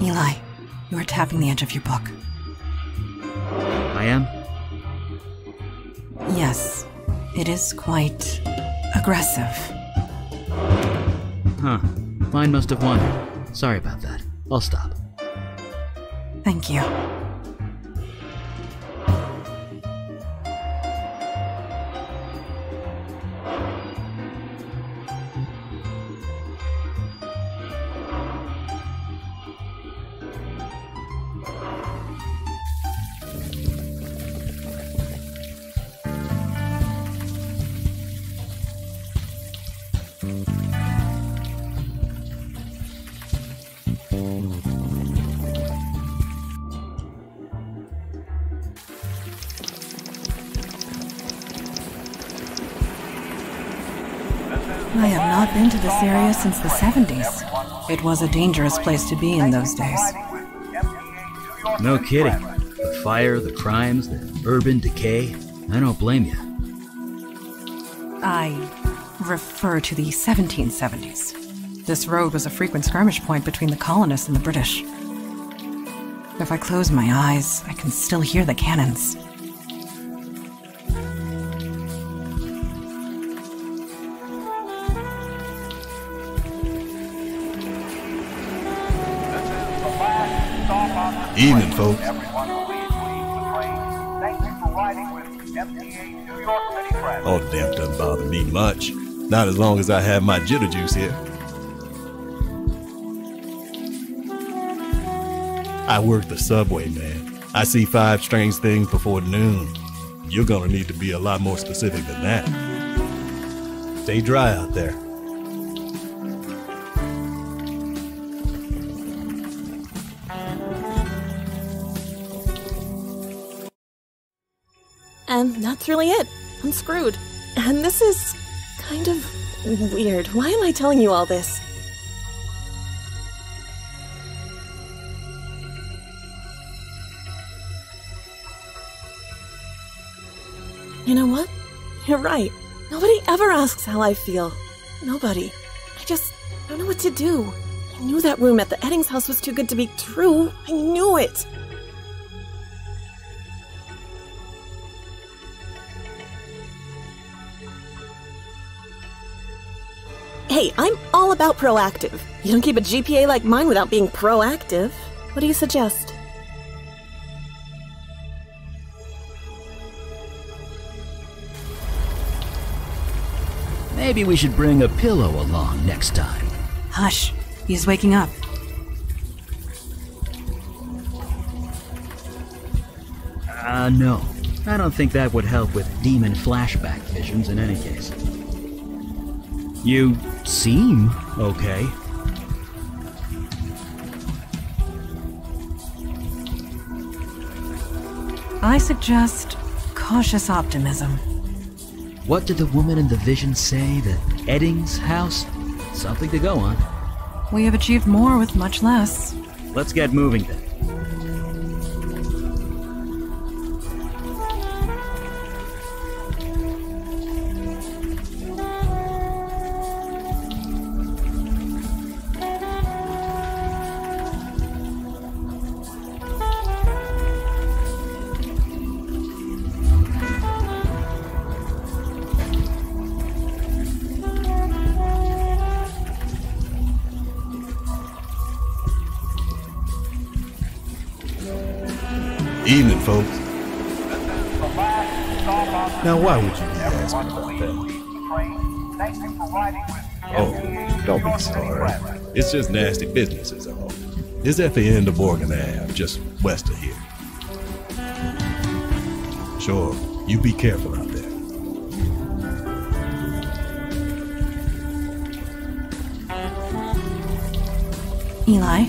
Eli, you are tapping the edge of your book. I am? Yes, it is quite aggressive. Huh. Mine must have wandered. Sorry about that. I'll stop. Thank you. I have not been to this area since the 70s. It was a dangerous place to be in those days. No kidding. The fire, the crimes, the urban decay. I don't blame you. I refer to the 1770s. This road was a frequent skirmish point between the colonists and the British. If I close my eyes, I can still hear the cannons. Evening, folks. Oh, the damn doesn't bother me much. Not as long as I have my jitter juice here. I work the subway, man. I see 5 strange things before noon. You're gonna need to be a lot more specific than that. Stay dry out there. And that's really it. I'm screwed. And this is kind of weird. Why am I telling you all this? You know what? You're right. Nobody ever asks how I feel. Nobody. I don't know what to do. I knew that room at the Eddings house was too good to be true. I knew it. Hey, I'm all about proactive. You don't keep a GPA like mine without being proactive. What do you suggest? Maybe we should bring a pillow along next time. Hush, he's waking up. No. I don't think that would help with demon flashback visions in any case. You seem okay. I suggest cautious optimism. What did the woman in the vision say? The Eddings house? Something to go on. We have achieved more with much less. Let's get moving then. Evening, folks. Now, why would you be asking about that? Oh, don't be sorry. It's just nasty business, is all. It's at the end of Morgan Ave, just west of here. Sure, you be careful out there. Eli,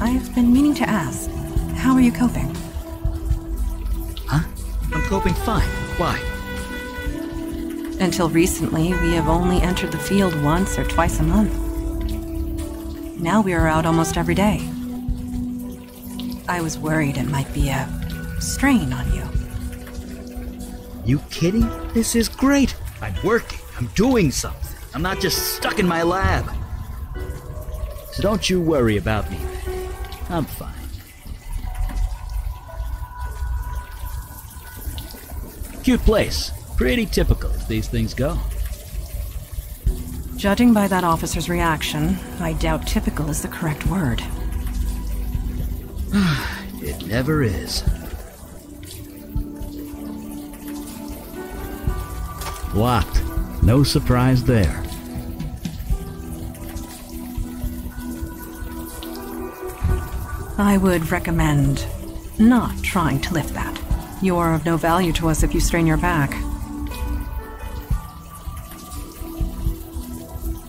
I've been meaning to ask, how are you coping? Huh? I'm coping fine. Why? Until recently, we have only entered the field once or twice a month. Now we are out almost every day. I was worried it might be a strain on you. You kidding? This is great. I'm working. I'm doing something. I'm not just stuck in my lab. So don't you worry about me. I'm fine. Cute place. Pretty typical as these things go. Judging by that officer's reaction, I doubt typical is the correct word. It never is. Locked. No surprise there. I would recommend not trying to lift that. You are of no value to us if you strain your back.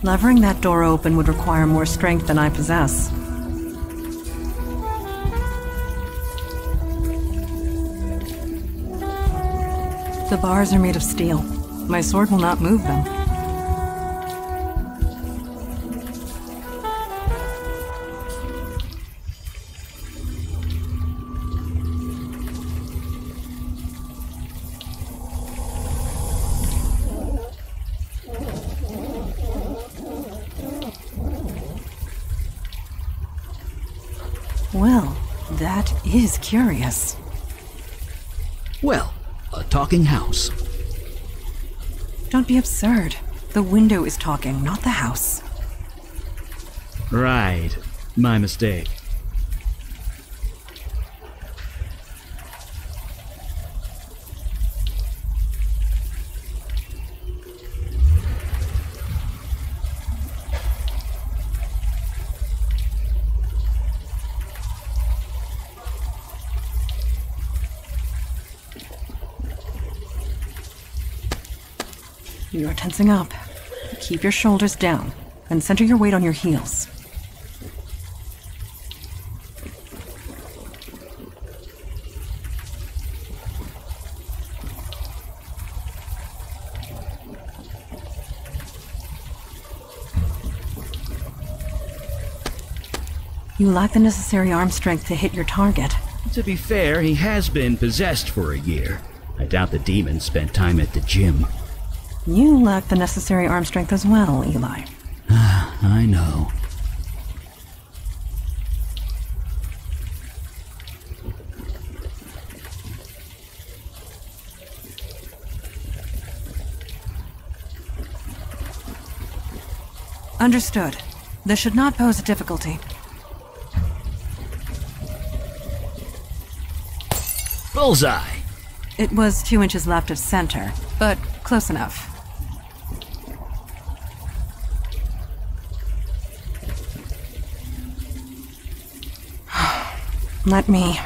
Levering that door open would require more strength than I possess. The bars are made of steel. My sword will not move them. Well, that is curious. Well, a talking house. Don't be absurd. The window is talking, not the house. Right. My mistake. You are tensing up. Keep your shoulders down and center your weight on your heels. You lack the necessary arm strength to hit your target. To be fair, he has been possessed for a year. I doubt the demon spent time at the gym. You lack the necessary arm strength as well, Eli. I know. Understood. This should not pose a difficulty. Bullseye! It was 2 inches left of center, but close enough. Let me...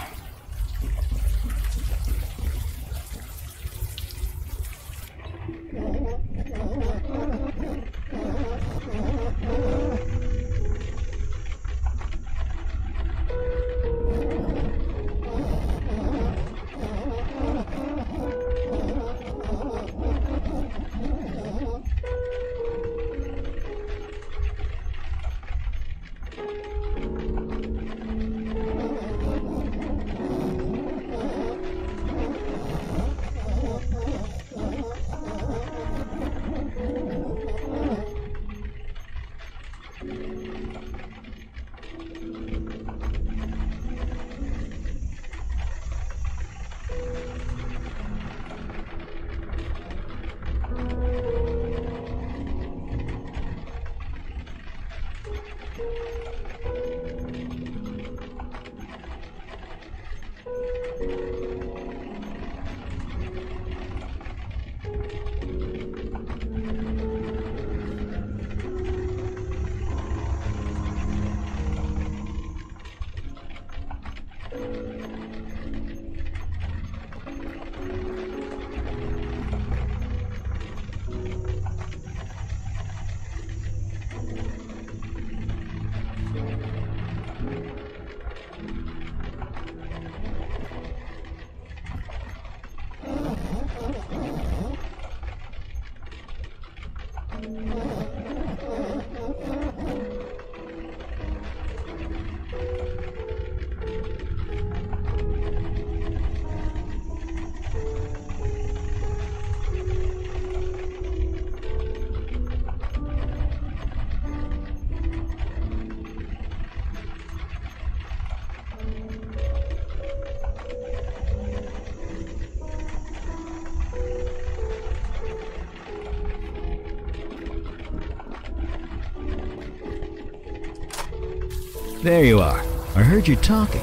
There you are. I heard you talking.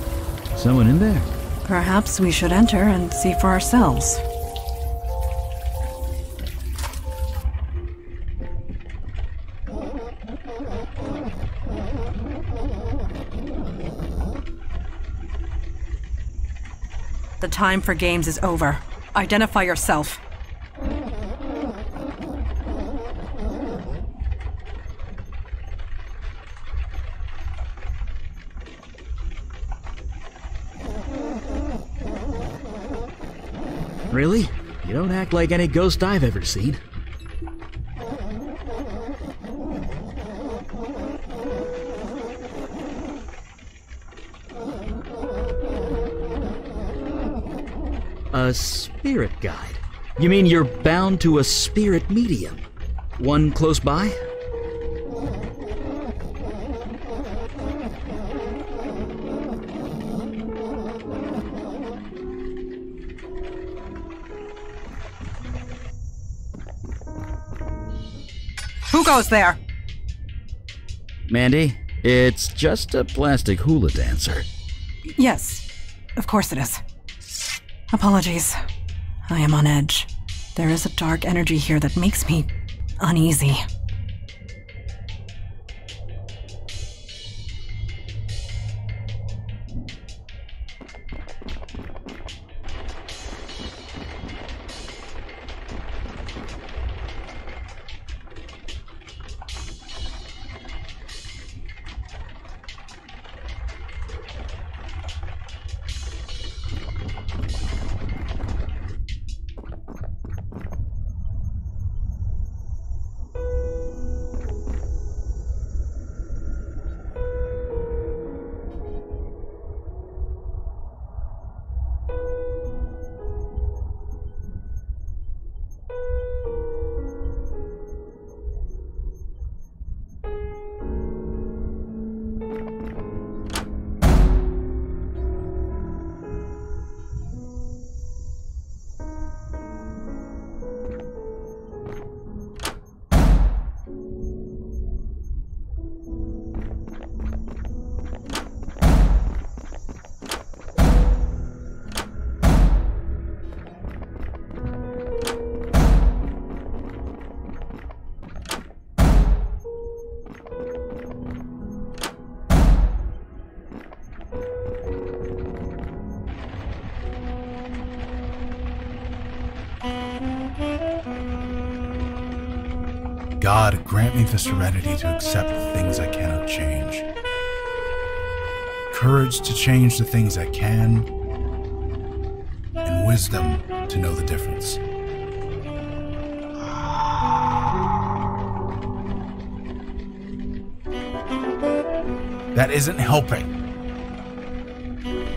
Someone in there? Perhaps we should enter and see for ourselves. The time for games is over. Identify yourself. Really? You don't act like any ghost I've ever seen. A spirit guide? You mean you're bound to a spirit medium? One close by? Who goes there? Mandy, it's just a plastic hula dancer. Yes, of course it is. Apologies. I am on edge. There is a dark energy here that makes me uneasy. God, grant me the serenity to accept the things I cannot change. Courage to change the things I can, and wisdom to know the difference. That isn't helping.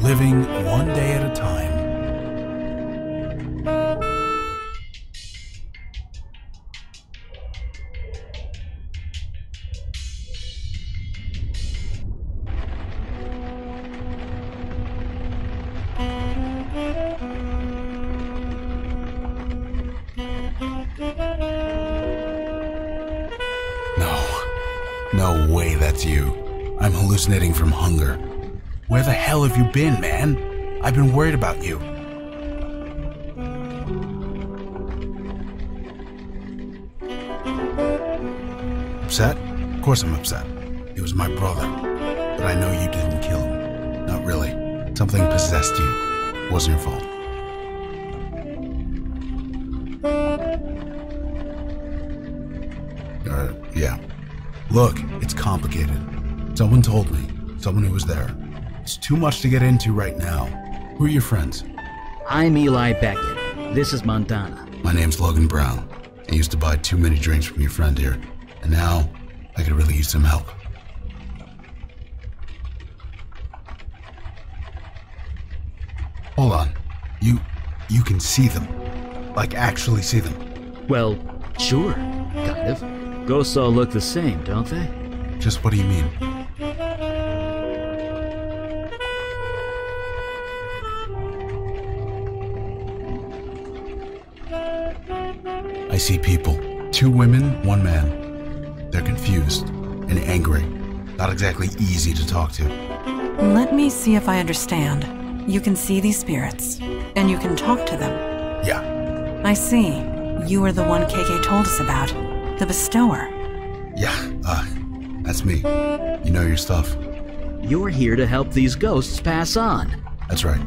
Living one day at a time. No way that's you. I'm hallucinating from hunger. Where the hell have you been, man? I've been worried about you. Upset? Of course I'm upset. It was my brother. But I know you didn't kill him. Not really. Something possessed you. It wasn't your fault. Yeah. Look, it's complicated. Someone told me. Someone who was there. It's too much to get into right now. Who are your friends? I'm Eli Beckett. This is Montana. My name's Logan Brown. I used to buy too many drinks from your friend here. And now, I could really use some help. Hold on. You can see them. Like, actually see them. Well, sure. Kind of. Ghosts all look the same, don't they? Just what do you mean? I see people. 2 women, 1 man. They're confused and angry. not exactly easy to talk to. Let me see if I understand. You can see these spirits, and you can talk to them. Yeah. I see. You are the one KK told us about, the bestower. Yeah, that's me. You know your stuff. You're here to help these ghosts pass on. That's right.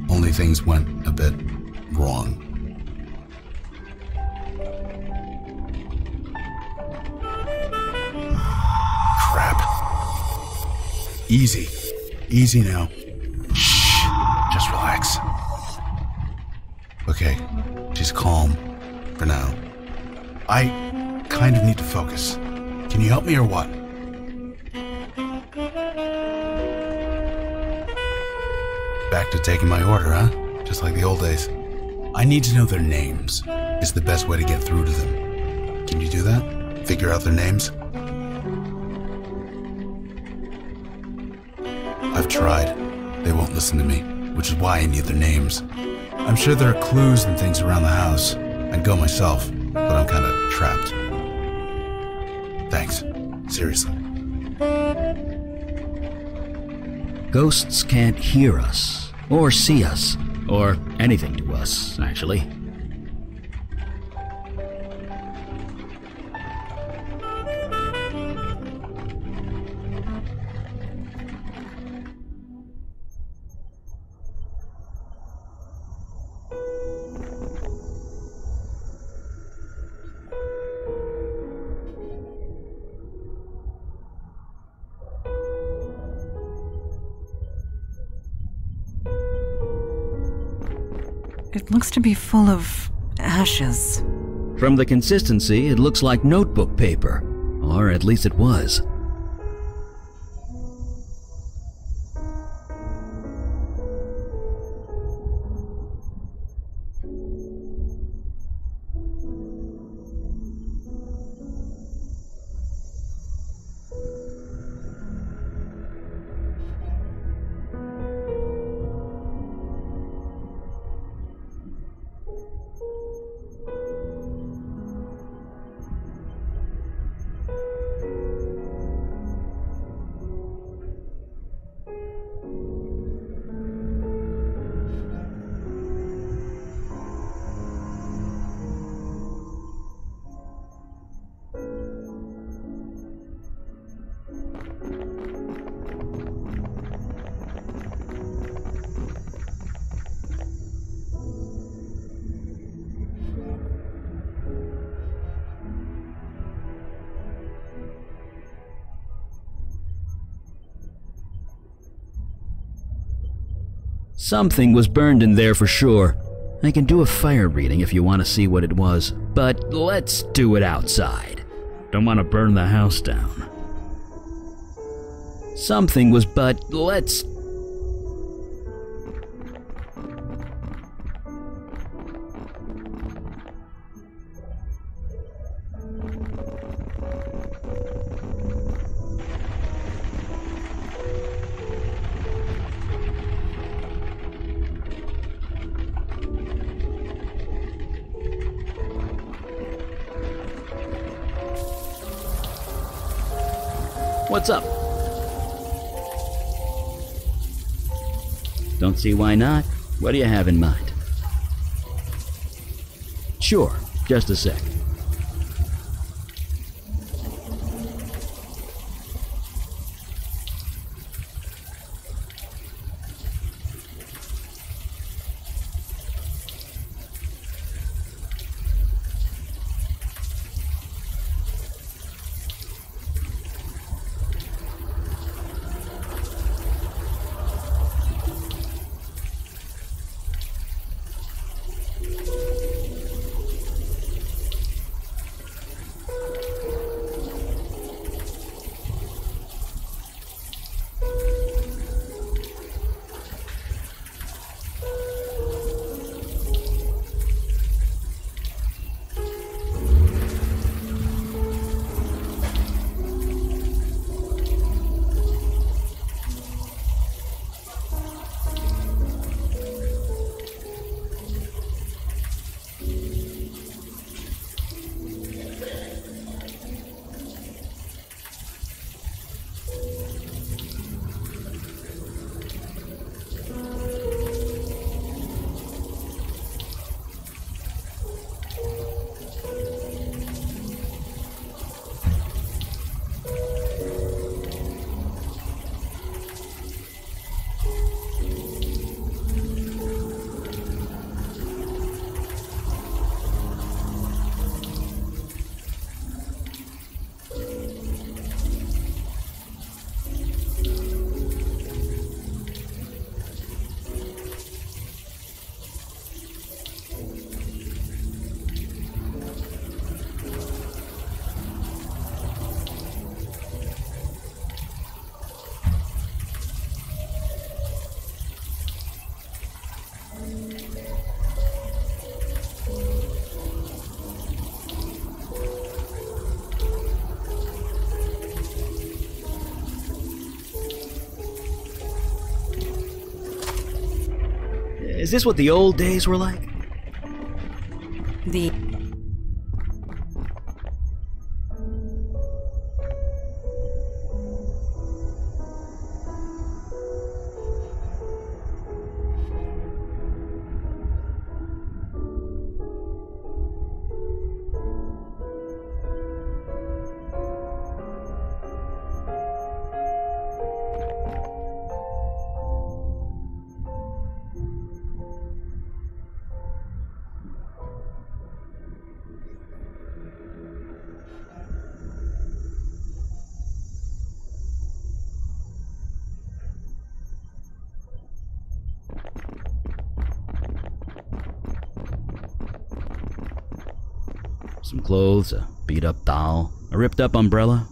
Only things went a bit wrong. Crap. Easy. Easy now. Shh. Just relax. Okay. She's calm. For now. I kind of need to focus. Can you help me or what? Back to taking my order, huh? Just like the old days. I need to know their names. It's the best way to get through to them. Can you do that? Figure out their names? I've tried. They won't listen to me, which is why I need their names. I'm sure there are clues and things around the house. I'd go myself, but I'm kind of trapped. Thanks. Seriously. Ghosts can't hear us, or see us, or anything to us, actually. It looks to be full of ashes. From the consistency, it looks like notebook paper, or at least it was. Something was burned in there for sure. I can do a fire reading if you want to see what it was, but let's do it outside. Don't want to burn the house down. Something was, but let's... What's up? Don't see why not. What do you have in mind? Sure, just a sec. Is this what the old days were like? The Some clothes, a beat-up doll, a ripped-up umbrella.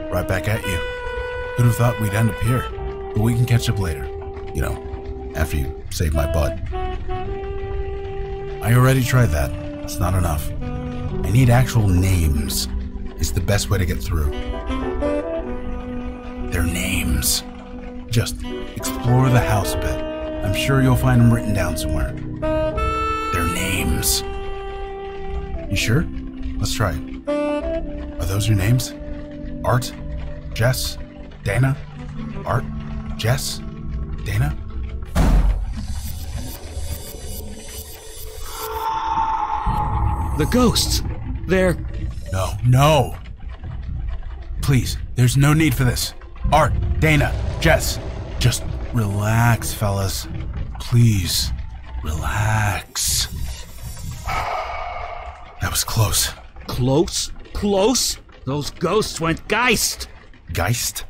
Right back at you. Who'd have thought we'd end up here? But we can catch up later. You know, after you save my butt. I already tried that. It's not enough. I need actual names. It's the best way to get through. Their names. Just explore the house a bit. I'm sure you'll find them written down somewhere. Their names. You sure? Let's try it. Are those your names? Art? Jess? Dana? Art? Jess? Dana? The ghosts! They're... No. Please, there's no need for this. Art, Dana, Jess, just relax, fellas. Please, relax. That was close. Close? Close? Those ghosts went geist! Geist?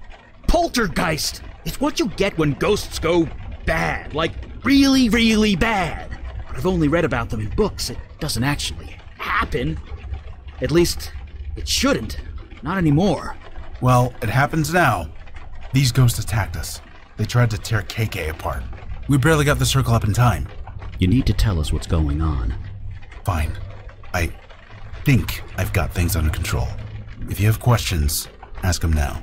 Poltergeist! It's what you get when ghosts go bad. Like, really, really bad. But I've only read about them in books. It doesn't actually happen. At least, it shouldn't. Not anymore. Well, it happens now. These ghosts attacked us. They tried to tear KK apart. We barely got the circle up in time. You need to tell us what's going on. Fine. I think I've got things under control. If you have questions, ask them now.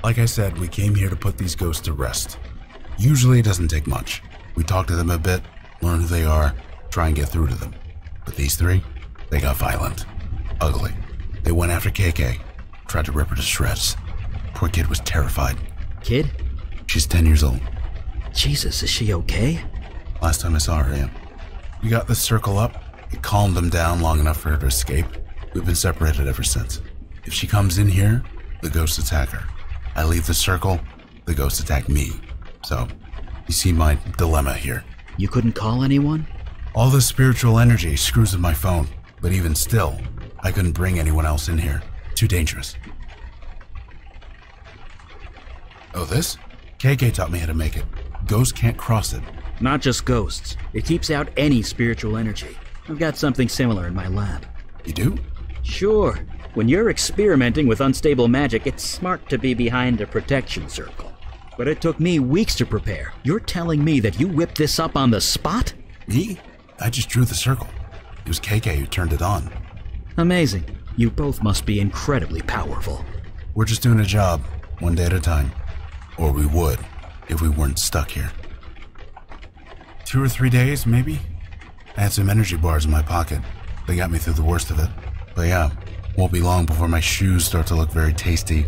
Like I said, we came here to put these ghosts to rest. Usually it doesn't take much. We talk to them a bit, learn who they are, try and get through to them. But these three, they got violent. Ugly. They went after KK, tried to rip her to shreds. Poor kid was terrified. Kid? She's 10 years old. Jesus, is she okay? Last time I saw her, yeah. We got the circle up. It calmed them down long enough for her to escape. We've been separated ever since. If she comes in here, the ghosts attack her. I leave the circle, the ghosts attack me. So, you see my dilemma here. You couldn't call anyone? All the spiritual energy screws with my phone, but even still, I couldn't bring anyone else in here. Too dangerous. Oh, this? KK taught me how to make it. Ghosts can't cross it. Not just ghosts. It keeps out any spiritual energy. I've got something similar in my lab. You do? Sure. When you're experimenting with unstable magic, it's smart to be behind a protection circle. But it took me weeks to prepare. You're telling me that you whipped this up on the spot? Me? I just drew the circle. It was KK who turned it on. Amazing. You both must be incredibly powerful. We're just doing a job, one day at a time. Or we would, if we weren't stuck here. 2 or 3 days, maybe? I had some energy bars in my pocket. They got me through the worst of it. But yeah, won't be long before my shoes start to look very tasty.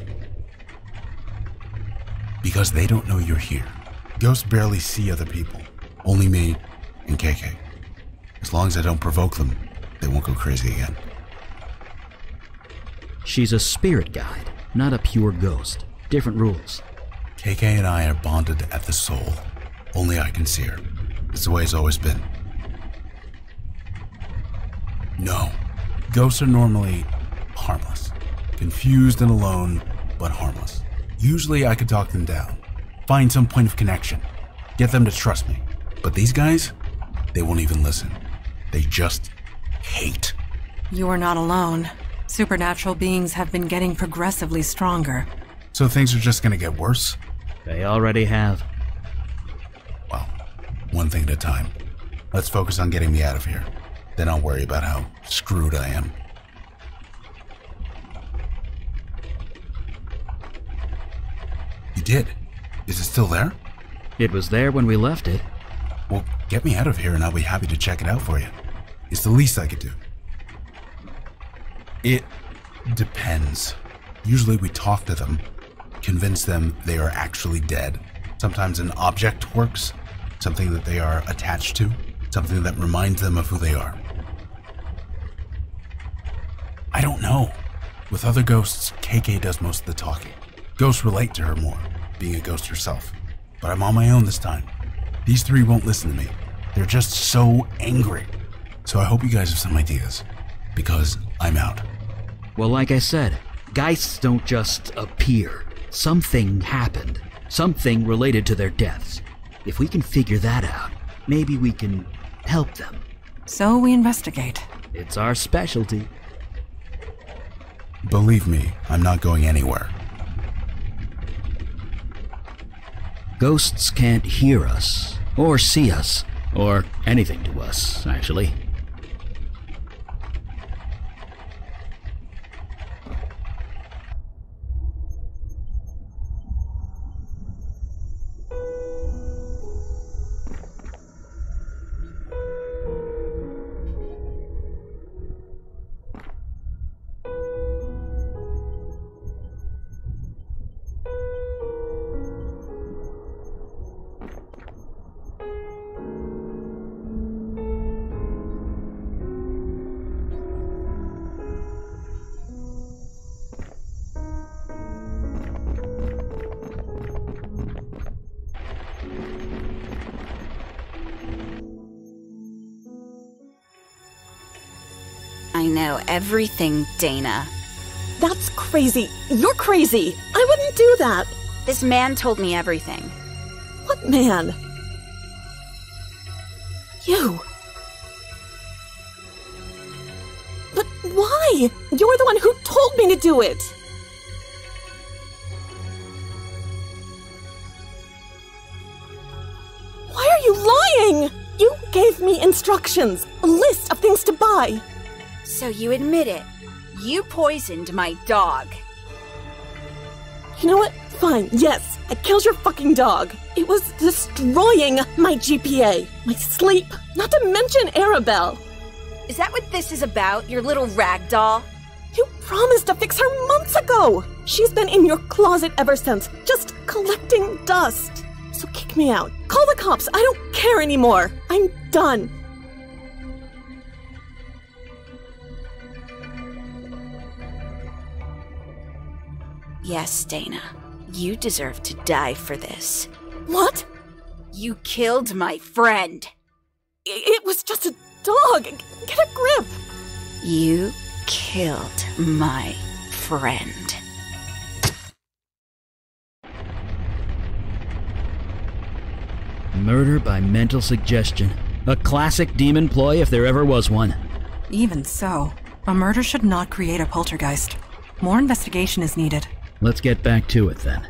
Because they don't know you're here. Ghosts barely see other people. Only me and KK. As long as I don't provoke them, they won't go crazy again. She's a spirit guide, not a pure ghost. Different rules. KK and I are bonded at the soul. Only I can see her. It's the way it's always been. No. Ghosts are normally harmless. Confused and alone, but harmless. Usually I could talk them down. Find some point of connection. Get them to trust me. But these guys, they won't even listen. They just hate. You are not alone. Supernatural beings have been getting progressively stronger. So things are just gonna get worse? They already have. Well, one thing at a time. Let's focus on getting me out of here. Then I'll worry about how screwed I am. You did? Is it still there? It was there when we left it. Well, get me out of here and I'll be happy to check it out for you. It's the least I could do. It depends. Usually we talk to them, convince them they are actually dead. Sometimes an object works, something that they are attached to, something that reminds them of who they are. I don't know. With other ghosts, KK does most of the talking. Ghosts relate to her more, being a ghost herself. But I'm on my own this time. These three won't listen to me. They're just so angry. So I hope you guys have some ideas, because I'm out. Well, like I said, geists don't just appear. Something happened. Something related to their deaths. If we can figure that out, maybe we can help them. So we investigate. It's our specialty. Believe me, I'm not going anywhere. Ghosts can't hear us, or see us, or anything to us, actually. I know everything, Dana. That's crazy. You're crazy. I wouldn't do that. This man told me everything. What man? You. But why? You're the one who told me to do it. Why are you lying? You gave me instructions, a list of things to buy. So you admit it. You poisoned my dog. You know what? Fine, yes, I killed your fucking dog. It was destroying my GPA, my sleep, not to mention Arabelle. Is that what this is about, your little rag doll? You promised to fix her months ago. She's been in your closet ever since, just collecting dust. So kick me out. Call the cops. I don't care anymore. I'm done. Yes, Dana. You deserve to die for this. What? You killed my friend. It was just a dog. Get a grip. You killed my friend. Murder by mental suggestion. A classic demon ploy if there ever was one. Even so, a murder should not create a poltergeist. More investigation is needed. Let's get back to it then.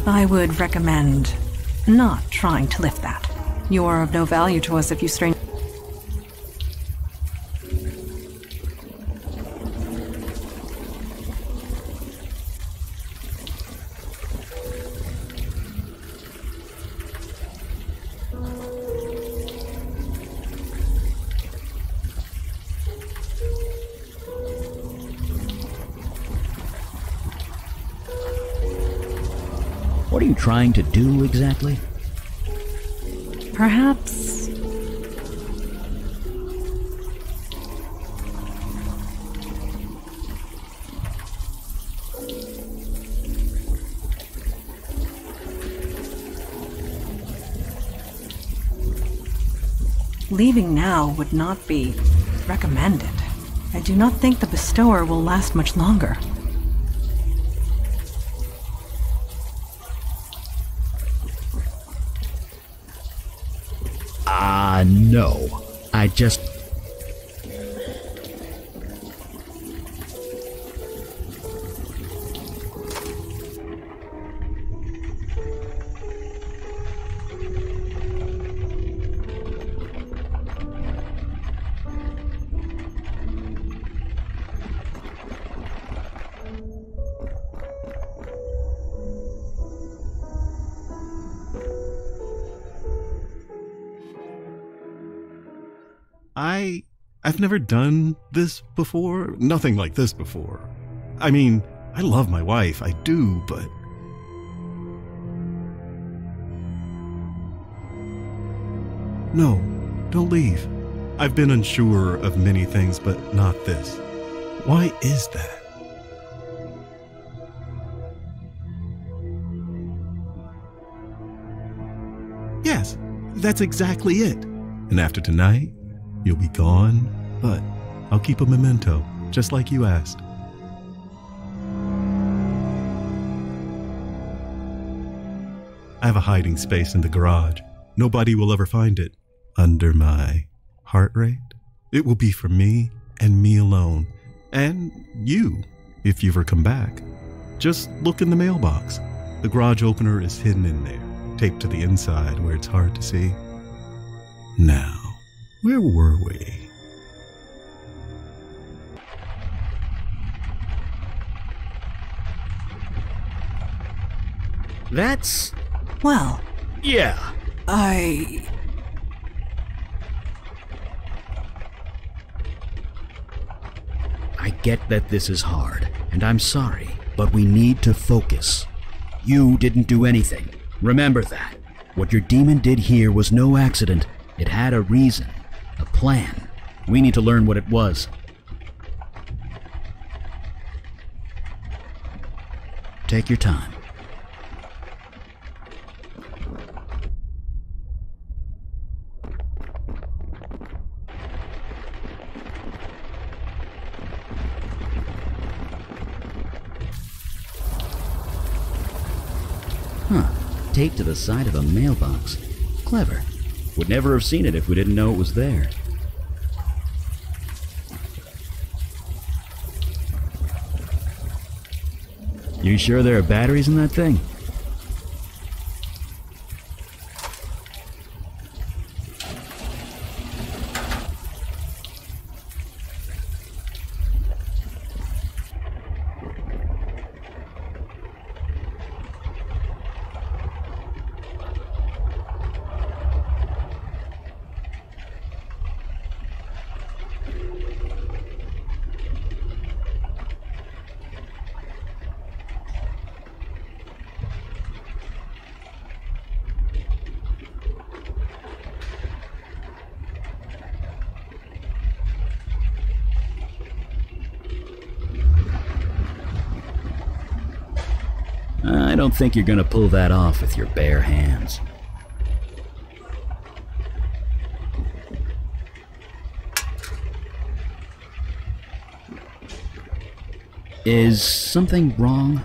I would recommend not trying to lift that. You are of no value to us if you strain. are you trying to do exactly? Perhaps... leaving now would not be recommended. I do not think the bestower will last much longer. No. I just... I've never done this before. Nothing like this before. I mean, I love my wife, I do, but... No, don't leave. I've been unsure of many things, but not this. Why is that? Yes, that's exactly it. And after tonight, you'll be gone, but I'll keep a memento, just like you asked. I have a hiding space in the garage. Nobody will ever find it. Under my heart rate. It will be for me and me alone. And you, if you ever come back. Just look in the mailbox. The garage opener is hidden in there, taped to the inside where it's hard to see. Now, where were we? That's... Well, yeah. I get that this is hard, and I'm sorry, but we need to focus. You didn't do anything. Remember that. What your demon did here was no accident. It had a reason, a plan. We need to learn what it was. Take your time. Huh. Taped to the side of a mailbox. Clever. Would never have seen it if we didn't know it was there. You sure there are batteries in that thing? I don't think you're gonna pull that off with your bare hands. Is something wrong?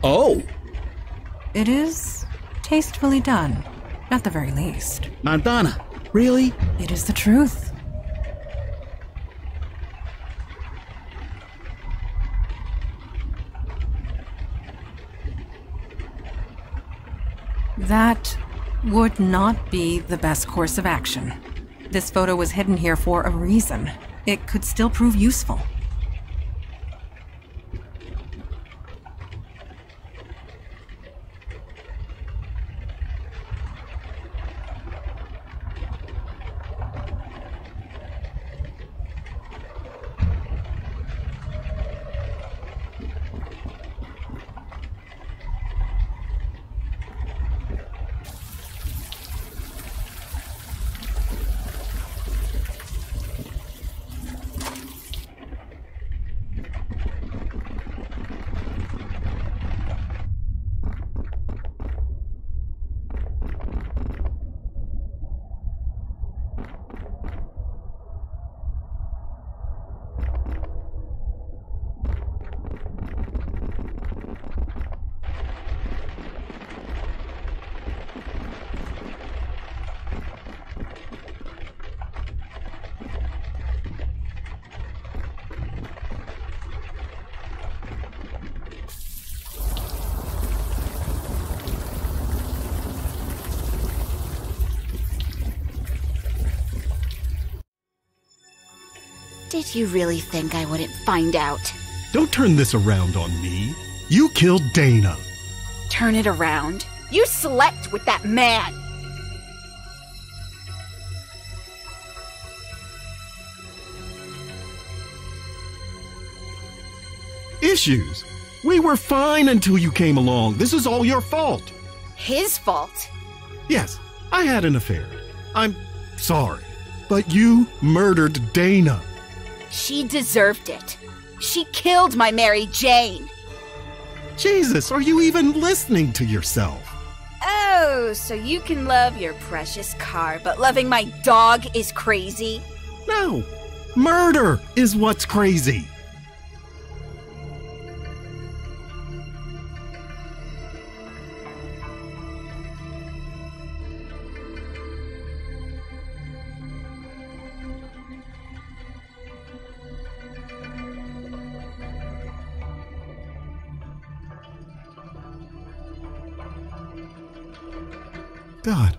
Oh! It is tastefully done, at the very least. Montana, really? It is the truth. That would not be the best course of action. This photo was hidden here for a reason. It could still prove useful. Did you really think I wouldn't find out? Don't turn this around on me. You killed Dana. Turn it around. You slept with that man! Issues? We were fine until you came along. This is all your fault. His fault? Yes, I had an affair. I'm sorry. But you murdered Dana. She deserved it. She killed my Mary Jane. Jesus, are you even listening to yourself? Oh, so you can love your precious car, but loving my dog is crazy? No, murder is what's crazy. God.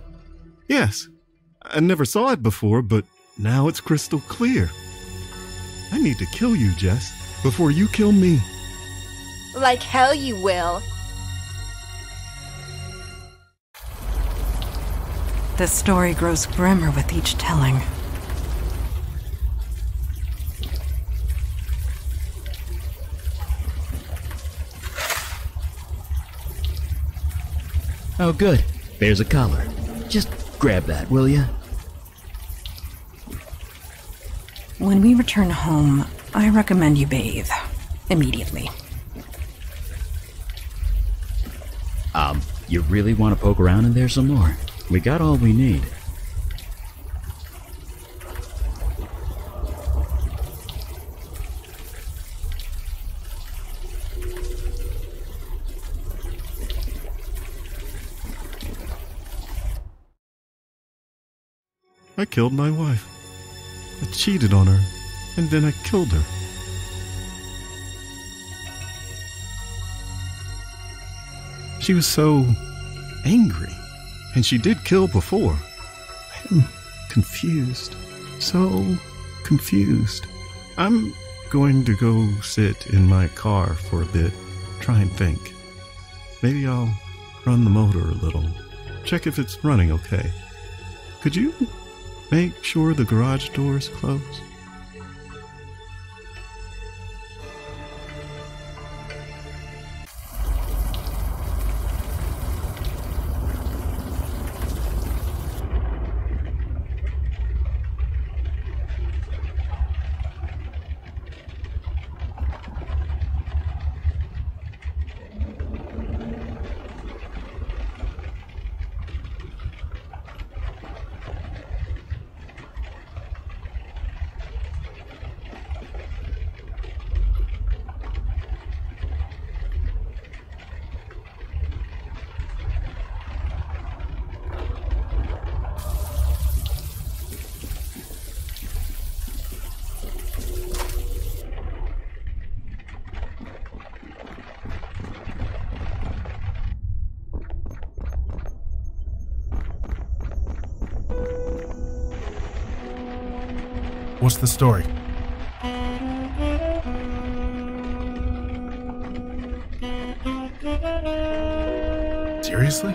Yes. I never saw it before, but now it's crystal clear. I need to kill you, Jess, before you kill me. Like hell you will. The story grows grimmer with each telling. Oh, good. There's a collar. Just grab that, will ya? When we return home, I recommend you bathe. Immediately. You really want to poke around in there some more? We got all we need. I killed my wife. I cheated on her, and then I killed her. She was so angry, and she did kill before. I am confused, so confused. I'm going to go sit in my car for a bit, try and think. Maybe I'll run the motor a little, check if it's running okay. Could you make sure the garage door's closed? What's the story? Seriously?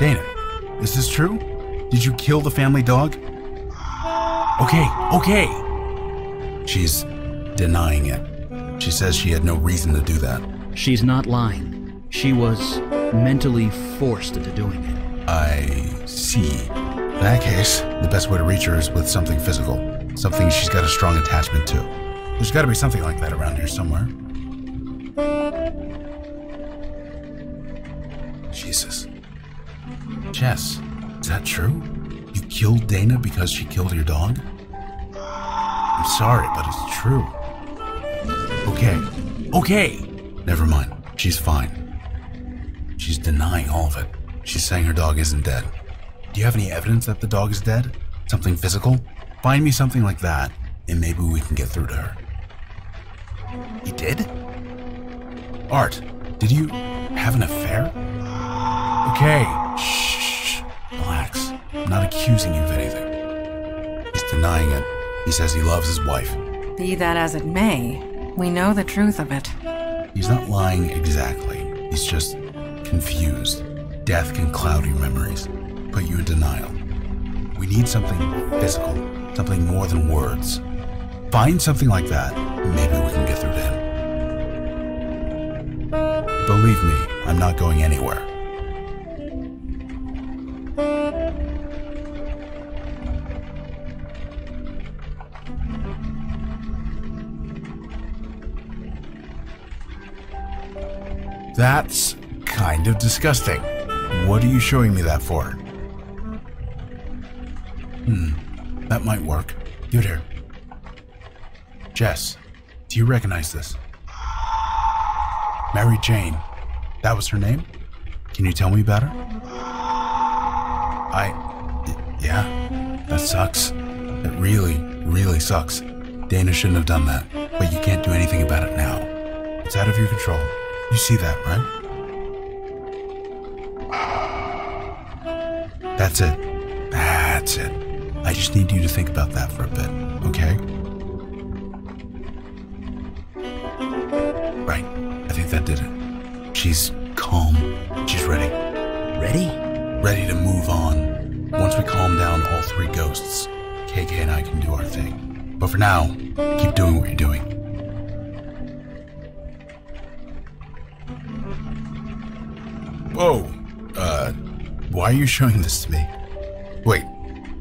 Dana, this is true? Did you kill the family dog? Okay. She's denying it. She says she had no reason to do that. She's not lying. She was mentally forced into doing it. I see. In that case, the best way to reach her is with something physical. Something she's got a strong attachment to. There's got to be something like that around here somewhere. Jesus. Jess, is that true? You killed Dana because she killed your dog? I'm sorry, but it's true. Okay. Never mind. She's fine. She's denying all of it. She's saying her dog isn't dead. Do you have any evidence that the dog is dead? Something physical? Find me something like that, and maybe we can get through to her. You did? Art, did you have an affair? Okay, shh, relax. I'm not accusing you of anything. He's denying it. He says he loves his wife. Be that as it may, we know the truth of it. He's not lying exactly. He's just confused. Death can cloud your memories, put you in denial. We need something physical, something more than words. Find something like that, and maybe we can get through to him. Believe me, I'm not going anywhere. That's kind of disgusting. What are you showing me that for? That might work. Give it here. Jess, do you recognize this? Mary Jane. That was her name? Can you tell me about her? Yeah, that sucks. It really, really sucks. Dana shouldn't have done that, but you can't do anything about it now. It's out of your control. You see that, right? That's it. That's it. I just need you to think about that for a bit, okay? Right. I think that did it. She's calm. She's ready. Ready? Ready to move on. Once we calm down all three ghosts, KK and I can do our thing. But for now, keep doing what you're doing. Whoa. Why are you showing this to me? Wait,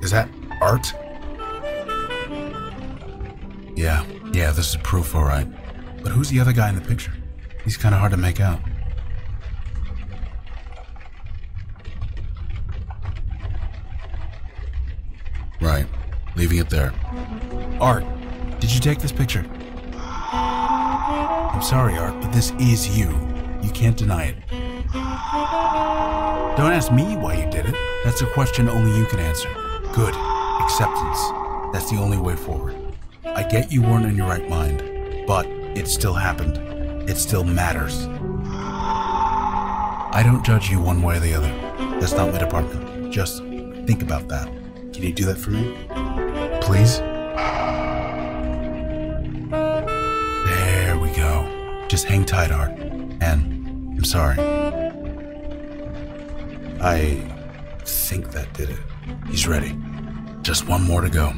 is that art? Yeah, this is proof, all right. But who's the other guy in the picture? He's kind of hard to make out. Right, leaving it there. Art, did you take this picture? I'm sorry, Art, but this is you. You can't deny it. Don't ask me why you did it. That's a question only you can answer. Good. Acceptance. That's the only way forward. I get you weren't in your right mind, but it still happened. It still matters. I don't judge you one way or the other. That's not my department. Just think about that. Can you do that for me? Please? There we go. Just hang tight, Art. And I'm sorry. I think that did it. He's ready. Just one more to go.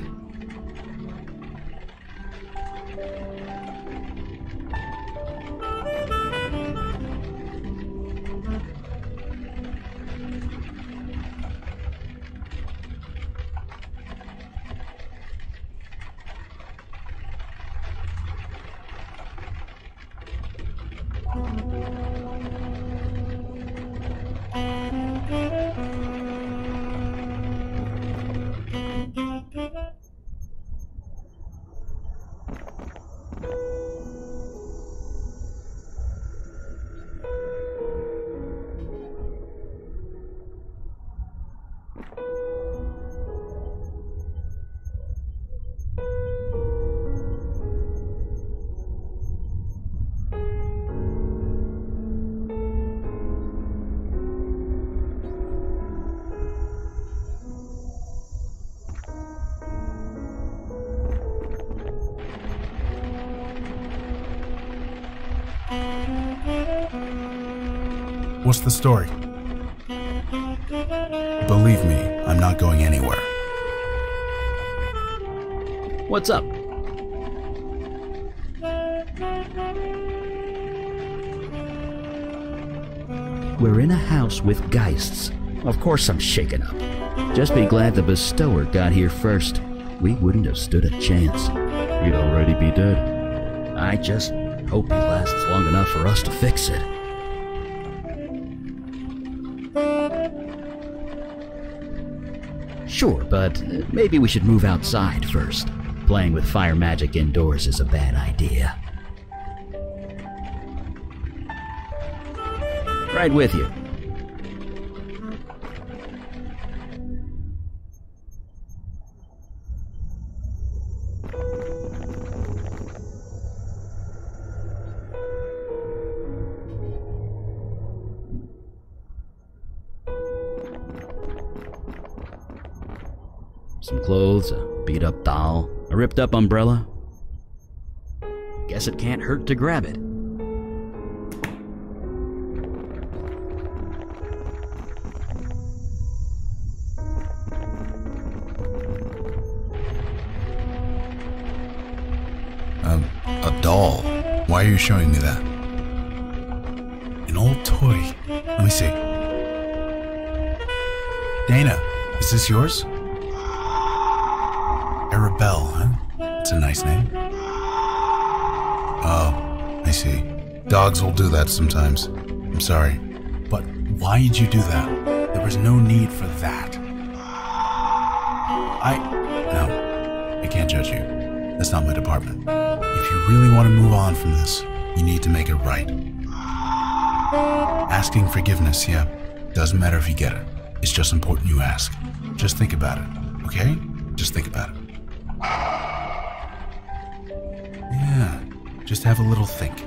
What's the story? Believe me, I'm not going anywhere. What's up? We're in a house with geists. Of course I'm shaken up. Just be glad the bestower got here first. We wouldn't have stood a chance. He'd already be dead. I just hope he lasts long enough for us to fix it. Sure, but maybe we should move outside first. Playing with fire magic indoors is a bad idea. Right with you. Some clothes, a beat-up doll, A ripped up umbrella? Guess it can't hurt to grab it. A doll. Why are you showing me that? An old toy. Let me see. Dana, is this yours? Arabelle, huh? It's a nice name. Oh, I see. Dogs will do that sometimes. I'm sorry. But why did you do that? There was no need for that. No, I can't judge you. That's not my department. If you really want to move on from this, you need to make it right. Asking forgiveness, yeah, doesn't matter if you get it. It's just important you ask. Just think about it, okay? Just think about it. Yeah, just have a little think.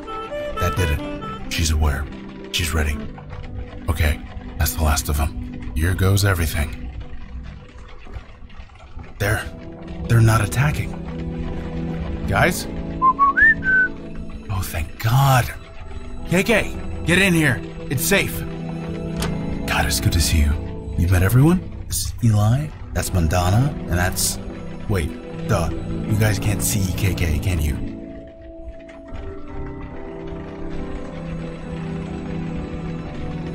That did it. She's aware. She's ready. Okay, that's the last of them. Here goes everything. They're not attacking. Guys? Oh, thank God. KK, get in here. It's safe. God, it's good to see you. You've met everyone? This is Eli, that's Mandana, and that's... Wait, duh. You guys can't see KK, can you?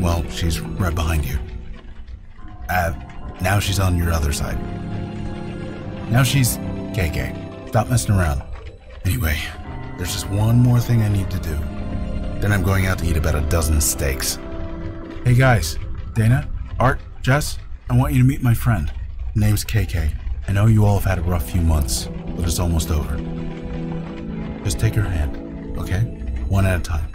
Well, she's right behind you. Now she's on your other side. Now she's KK. Stop messing around. Anyway, there's just one more thing I need to do. Then I'm going out to eat about a dozen steaks. Hey guys, Dana, Art, Jess, I want you to meet my friend. Name's KK. I know you all have had a rough few months, but it's almost over. Just take her hand, okay? One at a time.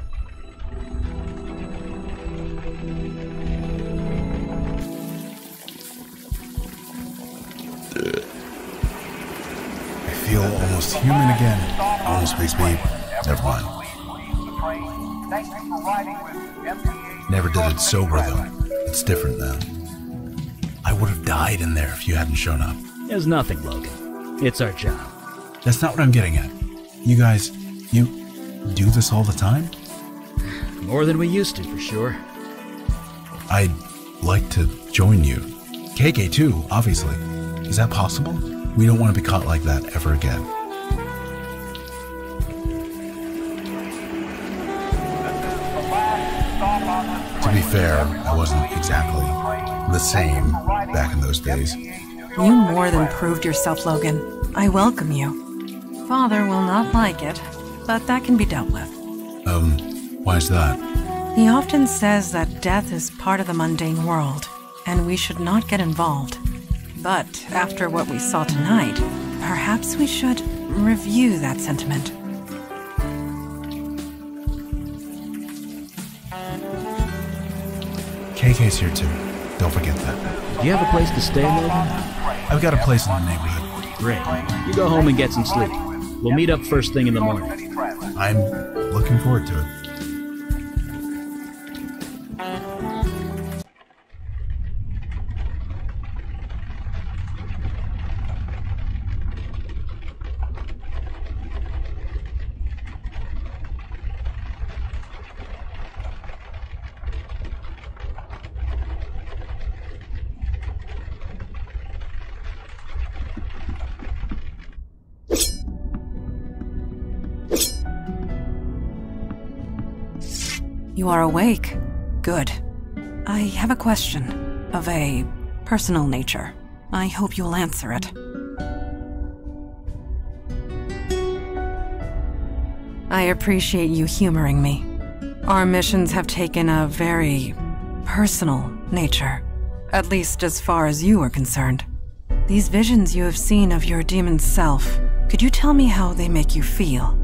I feel almost human again. Almost makes me... Never mind. Never did it sober, though. It's different now. I would have died in there if you hadn't shown up. There's nothing, Logan. It's our job. That's not what I'm getting at. You guys, you do this all the time? More than we used to, for sure. I'd like to join you. KK too, obviously. Is that possible? We don't want to be caught like that ever again. To be fair, I wasn't exactly the same back in those days. You more than proved yourself, Logan. I welcome you. Father will not like it, but that can be dealt with. Why is that? He often says that death is part of the mundane world, and we should not get involved. But after what we saw tonight, perhaps we should review that sentiment. KK's here too. Don't forget that. Do you have a place to stay, Logan? I've got a place in the neighborhood. Great. You go home and get some sleep. We'll meet up first thing in the morning. I'm looking forward to it. You are awake. Good. I have a question of a personal nature. I hope you'll answer it. I appreciate you humoring me. Our missions have taken a very personal nature, at least as far as you are concerned. These visions you have seen of your demon self, could you tell me how they make you feel?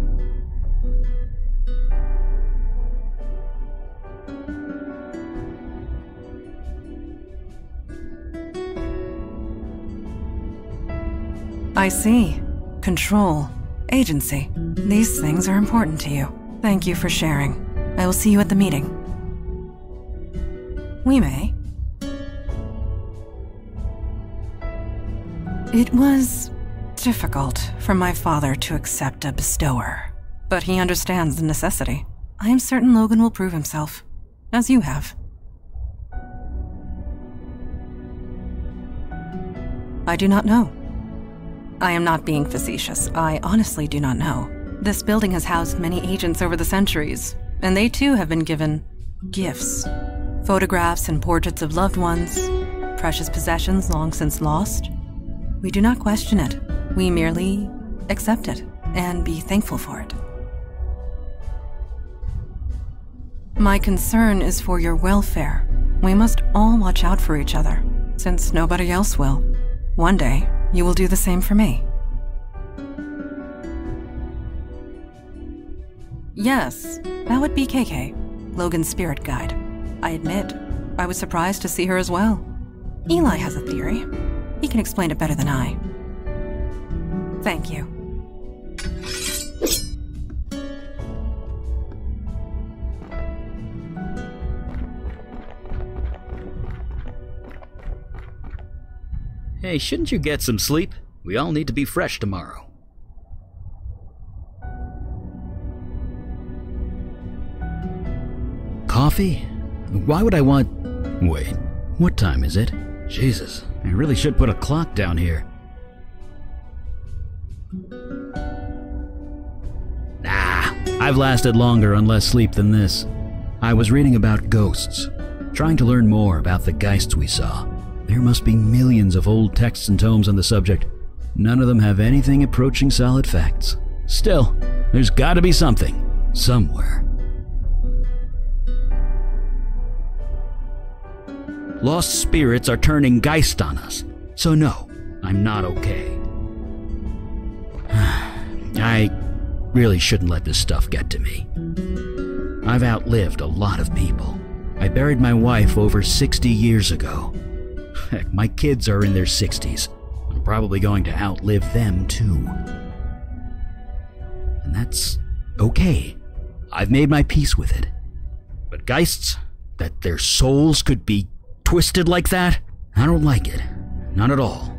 I see. Control. Agency. These things are important to you. Thank you for sharing. I will see you at the meeting. We may. It was difficult for my father to accept a bestower, but he understands the necessity. I am certain Logan will prove himself, as you have. I do not know. I am not being facetious. I honestly do not know. This building has housed many agents over the centuries, and they too have been given gifts. Photographs and portraits of loved ones, precious possessions long since lost. We do not question it. We merely accept it and be thankful for it. My concern is for your welfare. We must all watch out for each other, since nobody else will. One day, you will do the same for me. Yes, that would be KK, Logan's spirit guide. I admit, I was surprised to see her as well. Eli has a theory. He can explain it better than I. Thank you. Hey, shouldn't you get some sleep? We all need to be fresh tomorrow. Coffee? Why would I want... Wait, what time is it? Jesus, I really should put a clock down here. Nah, I've lasted longer on less sleep than this. I was reading about ghosts, trying to learn more about the geists we saw. There must be millions of old texts and tomes on the subject. None of them have anything approaching solid facts. Still, there's gotta be something, somewhere. Lost spirits are turning geist on us, so no, I'm not okay. I really shouldn't let this stuff get to me. I've outlived a lot of people. I buried my wife over 60 years ago. Heck, my kids are in their 60s. I'm probably going to outlive them too. And that's okay. I've made my peace with it. But geists, that their souls could be twisted like that, I don't like it. Not at all.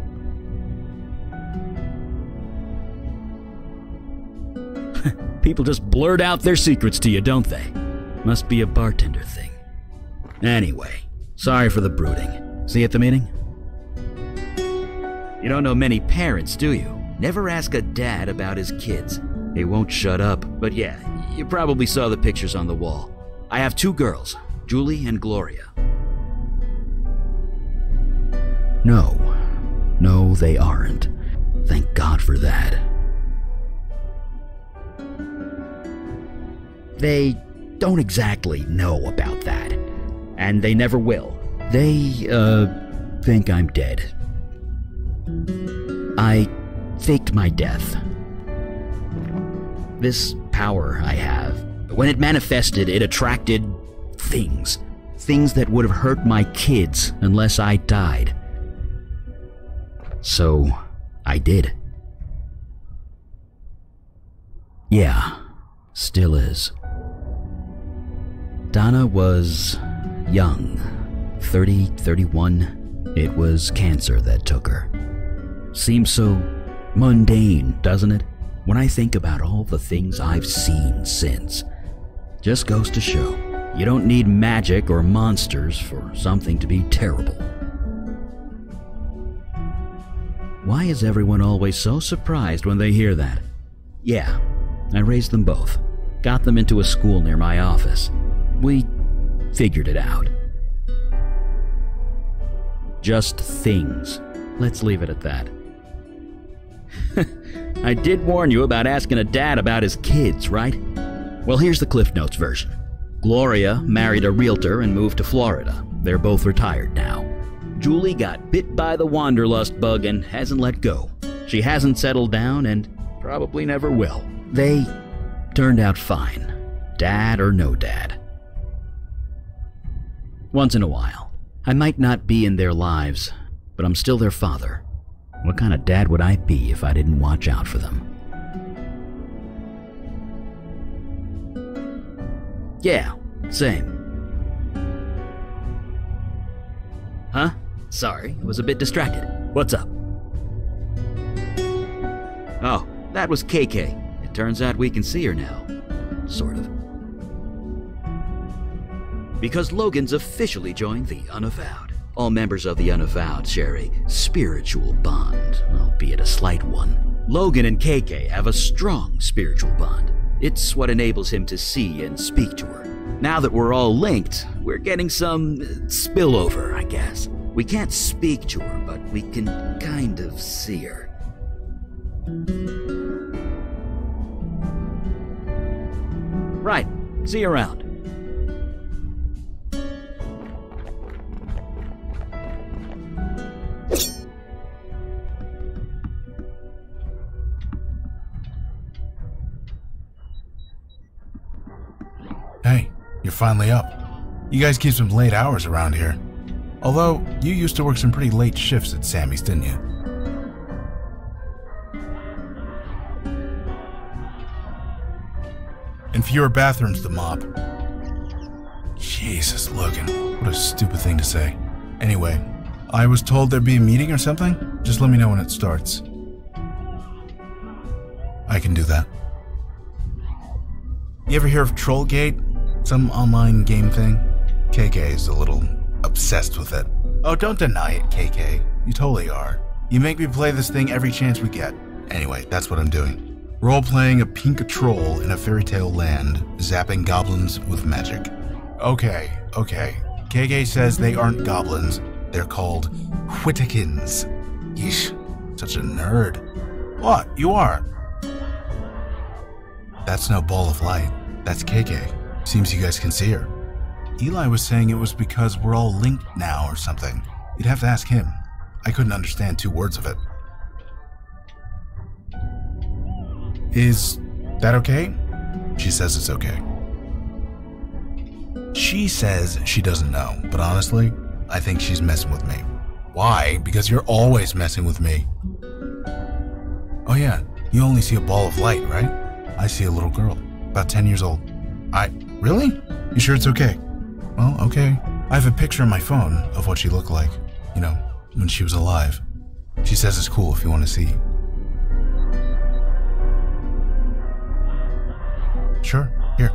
People just blurt out their secrets to you, don't they? Must be a bartender thing. Anyway, sorry for the brooding. See you at the meeting? You don't know many parents, do you? Never ask a dad about his kids. They won't shut up. But yeah, you probably saw the pictures on the wall. I have 2 girls, Julie and Gloria. No, they aren't. Thank God for that. They don't exactly know about that, and they never will. They, think I'm dead. I faked my death. This power I have, when it manifested, it attracted things. Things that would have hurt my kids unless I died. So, I did. Yeah, still is. Donna was young. 30, 31. It was cancer that took her. Seems so mundane, doesn't it? When I think about all the things I've seen since. Just goes to show, you don't need magic or monsters for something to be terrible. Why is everyone always so surprised when they hear that? Yeah, I raised them both. Got them into a school near my office. We figured it out. Just things. Let's leave it at that. I did warn you about asking a dad about his kids, right? Well, here's the Cliff Notes version. Gloria married a realtor and moved to Florida. They're both retired now. Julie got bit by the wanderlust bug and hasn't let go. She hasn't settled down and probably never will. They turned out fine, dad or no dad. Once in a while, I might not be in their lives, but I'm still their father. What kind of dad would I be if I didn't watch out for them? Yeah, same. Huh? Sorry, I was a bit distracted. What's up? Oh, that was KK. It turns out we can see her now. Sort of. Because Logan's officially joined the Unavowed. All members of the Unavowed share a spiritual bond, albeit a slight one. Logan and KK have a strong spiritual bond. It's what enables him to see and speak to her. Now that we're all linked, we're getting some spillover, I guess. We can't speak to her, but we can kind of see her. Right. See you around. Hey, you're finally up. You guys keep some late hours around here. Although, you used to work some pretty late shifts at Sammy's, didn't you? And fewer bathrooms to mop. Jesus, Logan, what a stupid thing to say. Anyway, I was told there'd be a meeting or something? Just let me know when it starts. I can do that. You ever hear of Trollgate? Some online game thing? KK is a little obsessed with it. Oh, don't deny it, KK. You totally are. You make me play this thing every chance we get. Anyway, that's what I'm doing. Role-playing a pink troll in a fairy tale land, zapping goblins with magic. Okay. KK says they aren't goblins. They're called Whittakins. Yeesh, such a nerd. What? You are? That's no ball of light. That's KK. Seems you guys can see her. Eli was saying it was because we're all linked now or something. You'd have to ask him. I couldn't understand 2 words of it. Is that okay? She says it's okay. She says she doesn't know, but honestly, I think she's messing with me. Why? Because you're always messing with me. Oh yeah, you only see a ball of light, right? I see a little girl, about 10 years old. Really? You sure it's okay? Well, okay. I have a picture on my phone of what she looked like, you know, when she was alive. She says it's cool if you want to see. Sure, here.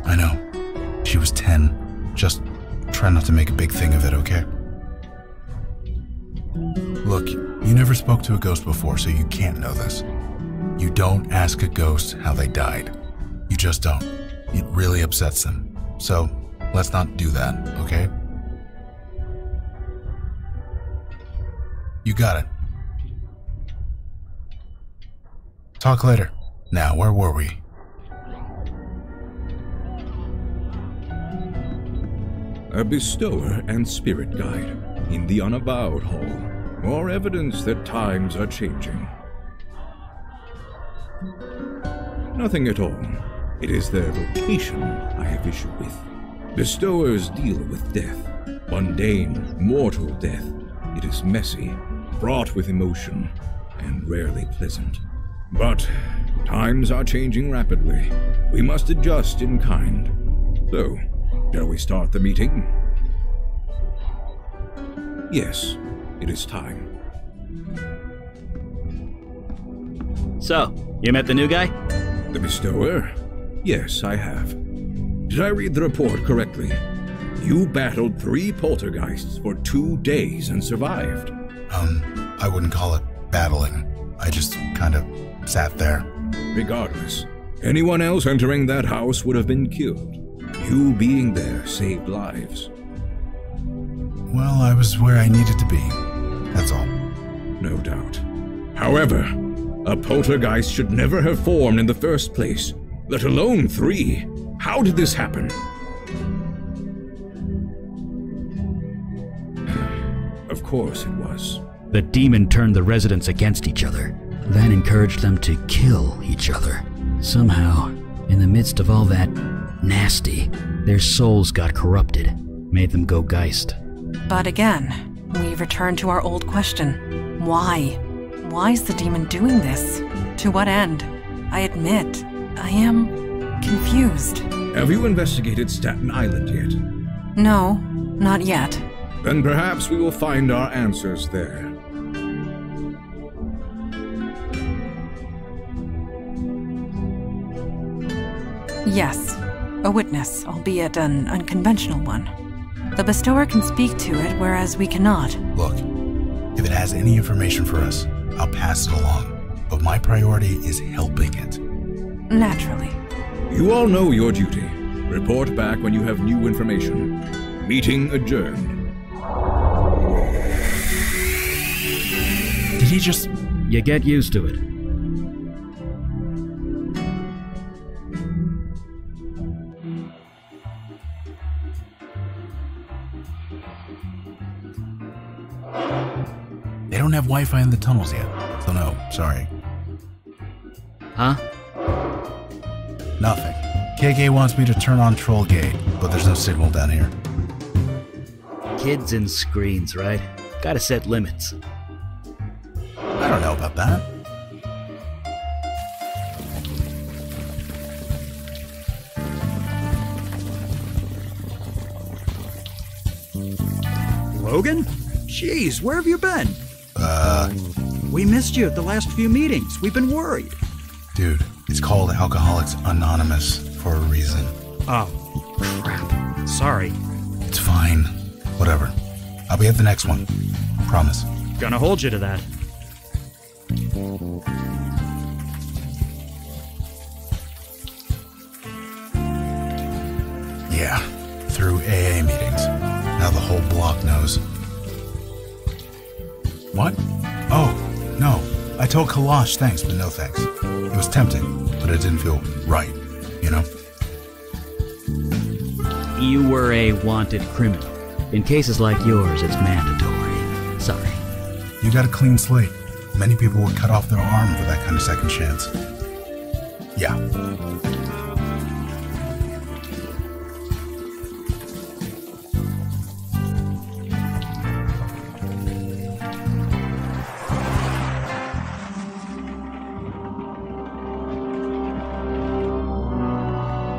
I know. She was 10. Just try not to make a big thing of it, okay? Look, you never spoke to a ghost before, so you can't know this. You don't ask a ghost how they died. You just don't. It really upsets them. So, let's not do that, okay? You got it. Talk later. Now, where were we? A bestower and spirit guide in the Unavowed Hall. More evidence that times are changing. Nothing at all. It is their location I have issue with. Bestowers deal with death. Mundane, mortal death. It is messy, fraught with emotion, and rarely pleasant. But times are changing rapidly. We must adjust in kind. So, shall we start the meeting? Yes, it is time. So, you met the new guy? The bestower? Yes, I have. Did I read the report correctly? You battled 3 poltergeists for 2 days and survived. I wouldn't call it battling. I just kind of sat there. Regardless, anyone else entering that house would have been killed. You being there saved lives. Well, I was where I needed to be. That's all. No doubt. However, a poltergeist should never have formed in the first place, let alone 3. How did this happen? Of course it was. The demon turned the residents against each other, then encouraged them to kill each other. Somehow, in the midst of all that nasty, their souls got corrupted, made them go geist. But again, we return to our old question. Why? Why is the demon doing this? To what end? I admit, I am confused. Have you investigated Staten Island yet? No, not yet. Then perhaps we will find our answers there. Yes, a witness, albeit an unconventional one. The bestower can speak to it, whereas we cannot. Look, if it has any information for us, I'll pass it along. But my priority is helping it. Naturally. You all know your duty. Report back when you have new information. Meeting adjourned. Did he just... You get used to it. They don't have Wi-Fi in the tunnels yet, so no, sorry. Huh? Nothing. KK wants me to turn on Troll Gate, but there's no signal down here. Kids and screens, right? Gotta set limits. I don't know about that. Logan? Jeez, where have you been? We missed you at the last few meetings. We've been worried. Dude, it's called Alcoholics Anonymous for a reason. Oh, crap. Sorry. It's fine. Whatever. I'll be at the next one. Promise. Gonna hold you to that. Yeah, through AA meetings. Now the whole block knows. What? Oh, no. I told Kalash thanks, but no thanks. It was tempting, but it didn't feel right, you know? You were a wanted criminal. In cases like yours, it's mandatory. Sorry. You got a clean slate. Many people would cut off their arm for that kind of second chance. Yeah.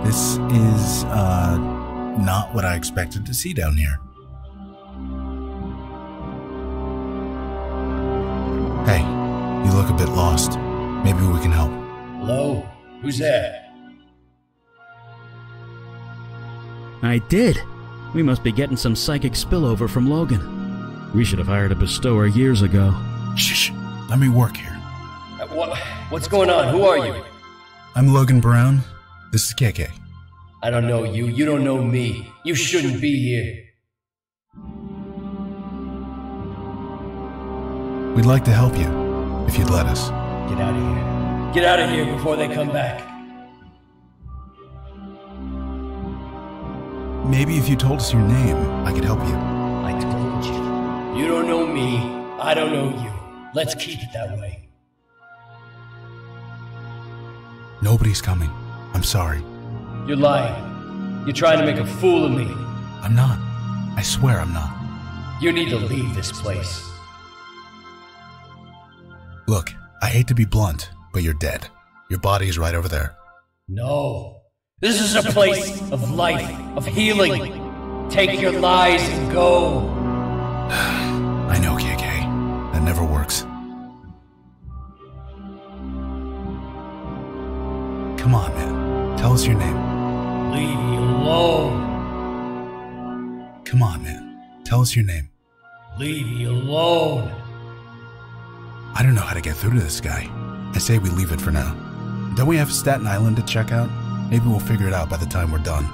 This is, not what I expected to see down here. Hey, you look a bit lost. Maybe we can help. Hello? Who's there? I did. We must be getting some psychic spillover from Logan. We should have hired a bestower years ago. Shh, let me work here. What's going on? Who are you? I'm Logan Brown. This is KK. I don't know you. You don't know me. You shouldn't be here. We'd like to help you, if you'd let us. Get out of here. Get out of here before they come back. Maybe if you told us your name, I could help you. I told you. You don't know me. I don't know you. Let's keep it that way. Nobody's coming. I'm sorry. You're lying. You're trying to make a fool of me. I'm not. I swear I'm not. You need to leave this place. Look, I hate to be blunt, but you're dead. Your body's right over there. No. This is a place of life, of healing. Take your lies and go. I know, KK. That never works. Come on, man. Tell us your name. Leave me alone. Come on, man. Tell us your name. Leave me alone. I don't know how to get through to this guy. I say we leave it for now. Don't we have Staten Island to check out? Maybe we'll figure it out by the time we're done.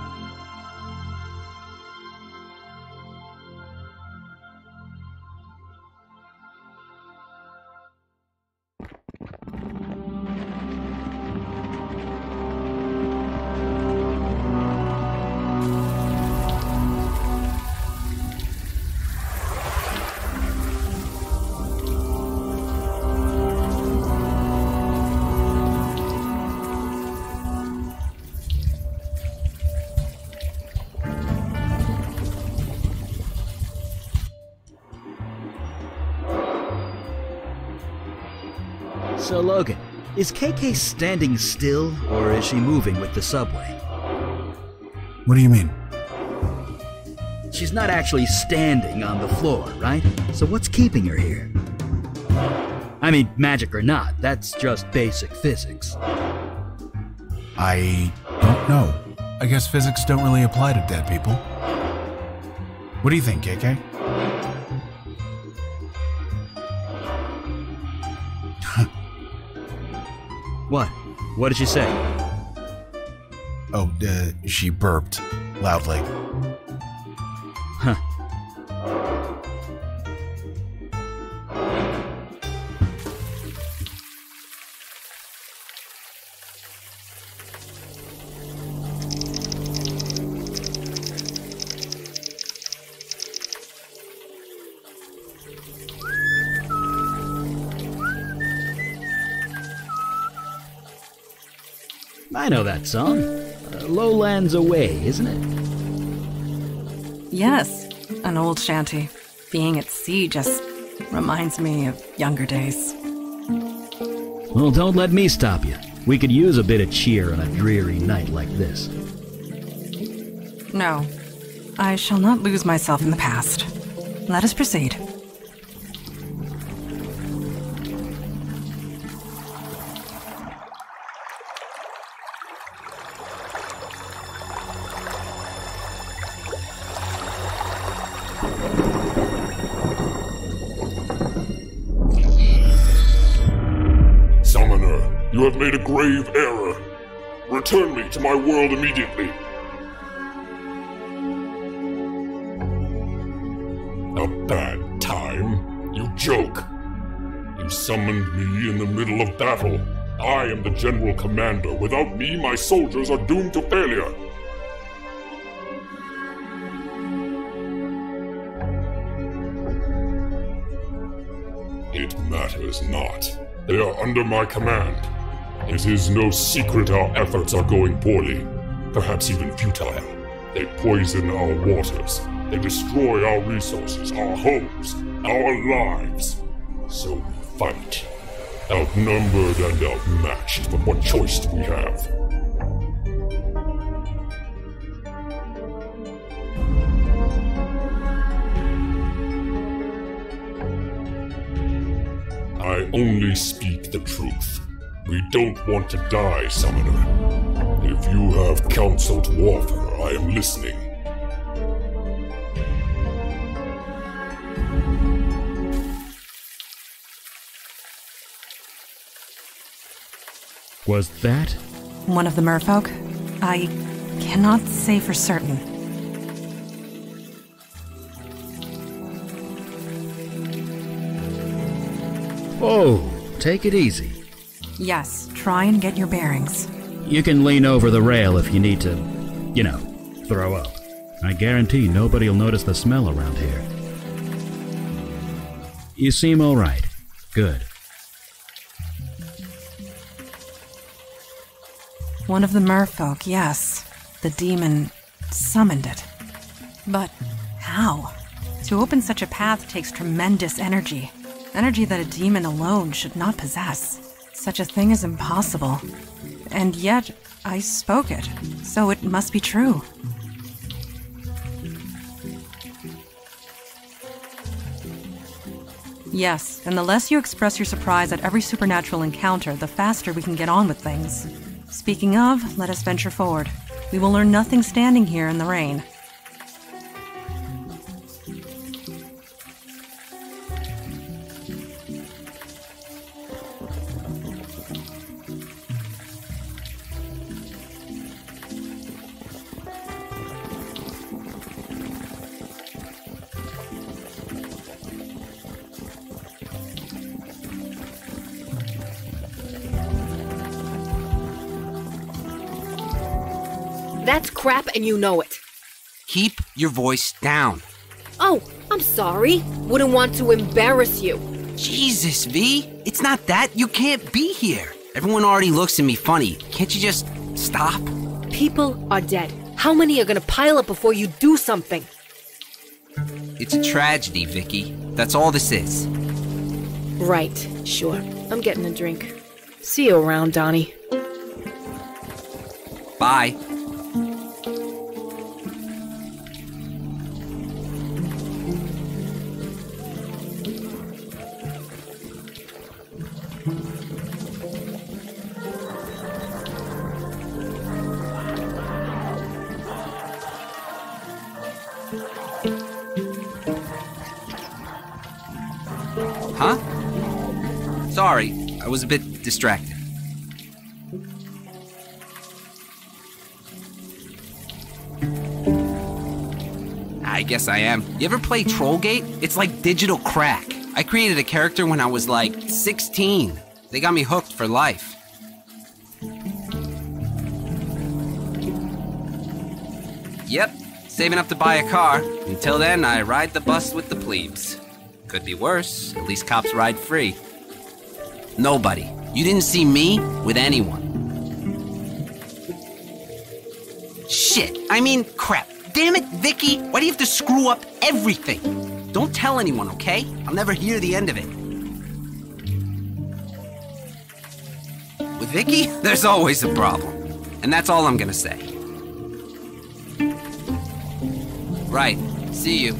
So, Logan, is KK standing still, or is she moving with the subway? What do you mean? she's not actually standing on the floor, right? So what's keeping her here? I mean, magic or not, that's just basic physics. I don't know. I guess physics don't really apply to dead people. What do you think, KK? What? What did she say? Oh, she burped loudly. Huh. I know that song. Lowlands Away, isn't it? Yes, an old shanty. Being at sea just reminds me of younger days. Well, don't let me stop you. We could use a bit of cheer on a dreary night like this. No, I shall not lose myself in the past. Let us proceed. You have made a grave error. Return me to my world immediately. A bad time? You joke. You summoned me in the middle of battle. I am the general commander. Without me, my soldiers are doomed to failure. It matters not. They are under my command. It is no secret our efforts are going poorly, perhaps even futile. They poison our waters. They destroy our resources, our homes, our lives. So we fight. Outnumbered and outmatched, but what choice do we have? I only speak the truth. We don't want to die, Summoner. If you have counsel to offer, I am listening. Was that one of the merfolk? I cannot say for certain. Oh, take it easy. Yes, try and get your bearings. You can lean over the rail if you need to, throw up. I guarantee nobody will notice the smell around here. You seem all right. Good. One of the merfolk, yes. The demon summoned it. But how? To open such a path takes tremendous energy. Energy that a demon alone should not possess. Such a thing is impossible. And yet, I spoke it, so it must be true. Yes, and the less you express your surprise at every supernatural encounter, the faster we can get on with things. Speaking of, let us venture forward. We will learn nothing standing here in the rain. That's crap and you know it. Keep your voice down. Oh, I'm sorry. Wouldn't want to embarrass you. Jesus, V. It's not that. You can't be here. Everyone already looks at me funny. Can't you just stop? People are dead. How many are gonna pile up before you do something? It's a tragedy, Vicky. That's all this is. Right, sure. I'm getting a drink. See you around, Donnie. Bye. sorry. I was a bit distracted. I guess I am. You ever play Trollgate? It's like digital crack. I created a character when I was like 16. They got me hooked for life. Yep, saving up to buy a car. Until then, I ride the bus with the plebes. Could be worse. At least cops ride free. Nobody. You didn't see me with anyone. Shit. I mean, crap. Damn it, Vicky. Why do you have to screw up everything? Don't tell anyone, okay? I'll never hear the end of it. With Vicky, there's always a problem. And that's all I'm gonna say. Right. See you.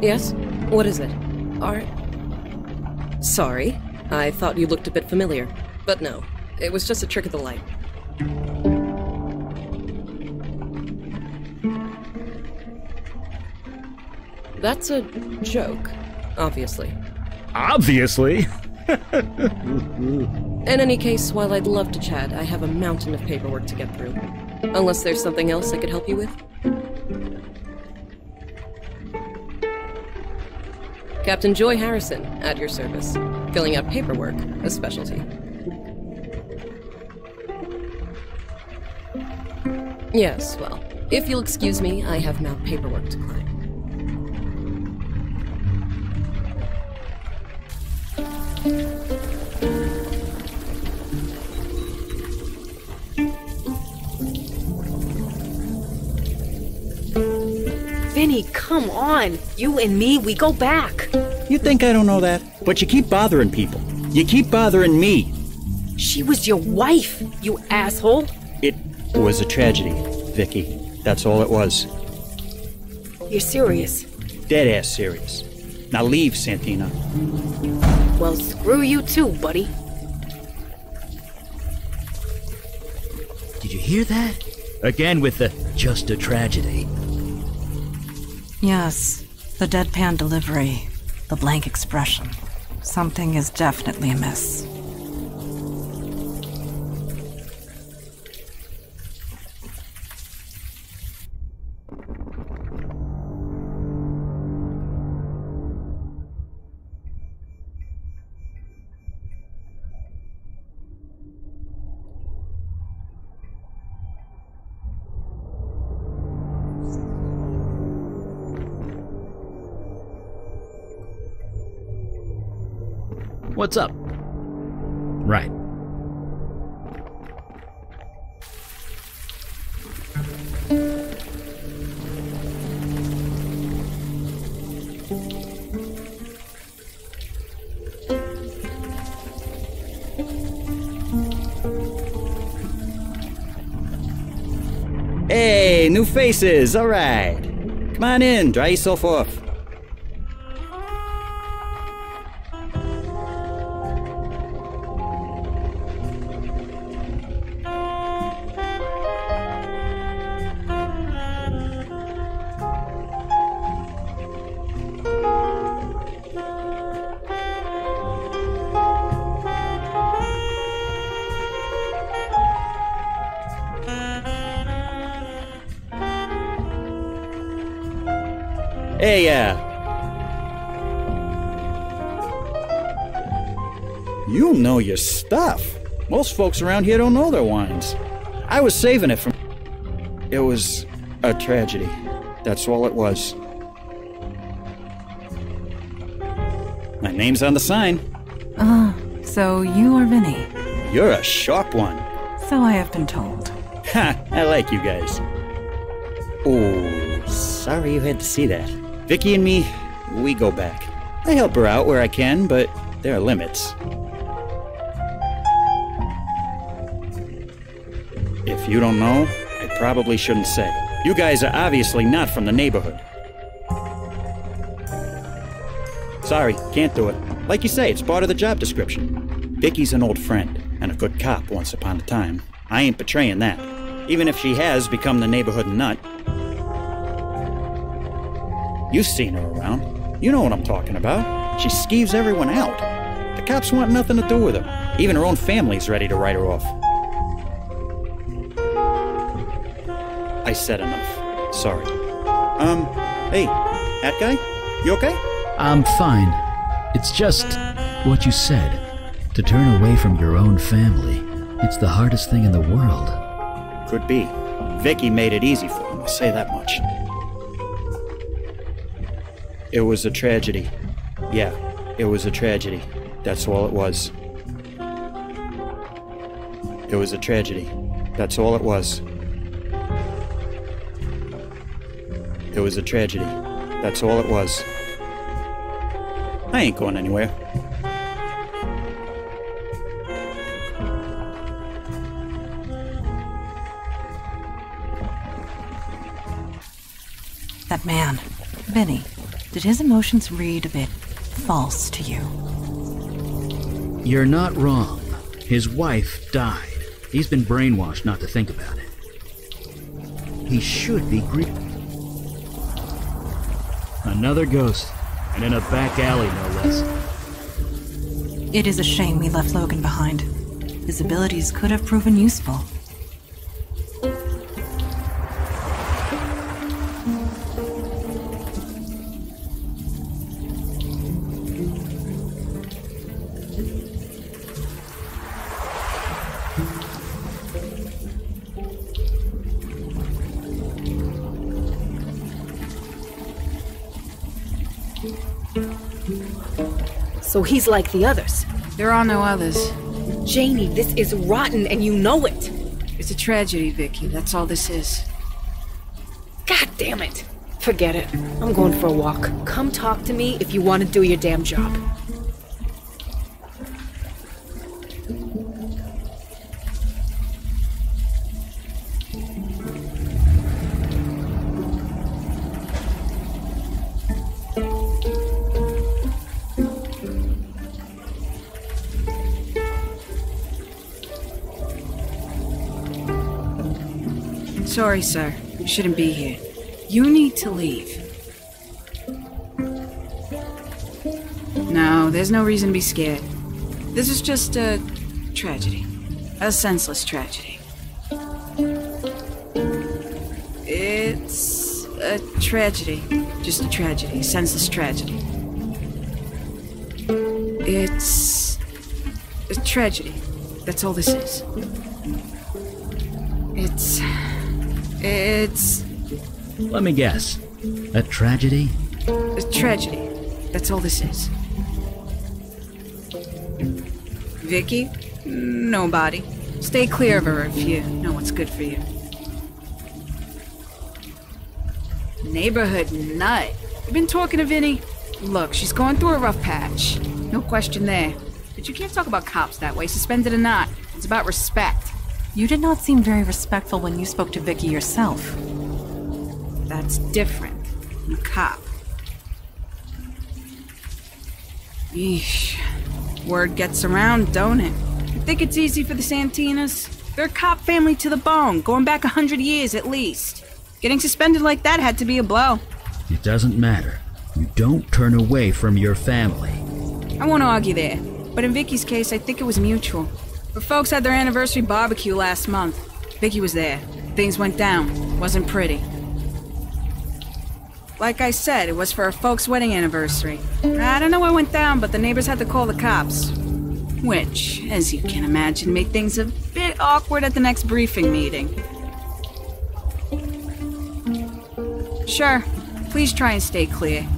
Yes? What is it? Sorry. I thought you looked a bit familiar. But no, it was just a trick of the light. That's a joke, obviously. Obviously? In any case, while I'd love to chat, I have a mountain of paperwork to get through. Unless there's something else I could help you with? Captain Joy Harrison, at your service. Filling out paperwork, a specialty. Yes, well, if you'll excuse me, I have now paperwork to climb. Vinny, come on. You and me, we go back. You think I don't know that? But you keep bothering people. You keep bothering me. She was your wife, you asshole. It was a tragedy, Vicky. That's all it was. You're serious? Dead-ass serious. Now leave, Santina. Well, screw you too, buddy. Did you hear that? Again with the just a tragedy. Yes, the deadpan delivery, the blank expression. Something is definitely amiss. What's up? Right. Hey, new faces, alright. Come on in, dry yourself off. Hey, you know your stuff. Most folks around here don't know their wines. I was saving it from... It was a tragedy. That's all it was. My name's on the sign. So you are Vinny. You're a sharp one. So I have been told. Ha! I like you guys. Oh, sorry you had to see that. Vicky and me, we go back. I help her out where I can, but there are limits. If you don't know, I probably shouldn't say. You guys are obviously not from the neighborhood. Sorry, can't do it. Like you say, it's part of the job description. Vicky's an old friend, and a good cop once upon a time. I ain't betraying that. Even if she has become the neighborhood nut. You've seen her around. You know what I'm talking about. She skeeves everyone out. The cops want nothing to do with her. Even her own family's ready to write her off. I said enough. Sorry. Hey, that guy? You okay? I'm fine. It's just what you said. To turn away from your own family, it's the hardest thing in the world. Could be. Vicky made it easy for him, I'll say that much. It was a tragedy. Yeah, it was a tragedy. That's all it was. It was a tragedy. That's all it was. It was a tragedy. That's all it was. I ain't going anywhere. That man, Vinny, did his emotions read a bit false to you? You're not wrong. His wife died. He's been brainwashed not to think about it. He should be grieving. Another ghost, and in a back alley, no less. It is a shame we left Logan behind. His abilities could have proven useful. So he's like the others. There are no others. Janie, this is rotten and you know it. It's a tragedy, Vicky. That's all this is. God damn it. Forget it. I'm going for a walk. Come talk to me if you want to do your damn job. Sorry, sir. You shouldn't be here. You need to leave. No, there's no reason to be scared. This is just a tragedy. A senseless tragedy. It's a tragedy. Just a tragedy. A senseless tragedy. It's a tragedy. That's all this is. It's... Let me guess. A tragedy? A tragedy. That's all this is. Vicky? Nobody. Stay clear of her if you know what's good for you. Neighborhood nut. You been talking to Vinny? Look, she's going through a rough patch. No question there. But you can't talk about cops that way, suspended or not. It's about respect. You did not seem very respectful when you spoke to Vicky yourself. That's different. I'm a cop. Yeesh. Word gets around, don't it? You think it's easy for the Santinas? They're a cop family to the bone, going back 100 years at least. Getting suspended like that had to be a blow. It doesn't matter. You don't turn away from your family. I won't argue there, but in Vicky's case, I think it was mutual. Her folks had their anniversary barbecue last month. Vicky was there. Things went down. Wasn't pretty. Like I said, it was for her folks' wedding anniversary. I don't know what went down, but the neighbors had to call the cops. Which, as you can imagine, made things a bit awkward at the next briefing meeting. Sure, please try and stay clear.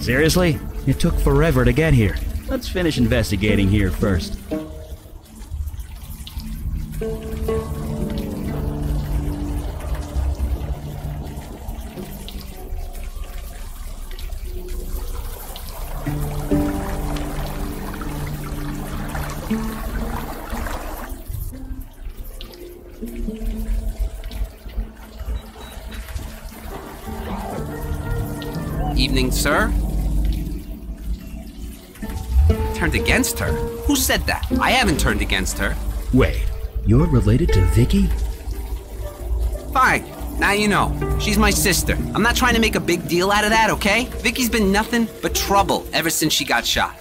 Seriously? It took forever to get here. Let's finish investigating here first. Evening, sir. Turned against her? Who said that? I haven't turned against her. Wait, you're related to Vicky? Fine. Now you know. She's my sister. I'm not trying to make a big deal out of that, okay? Vicky's been nothing but trouble ever since she got shot.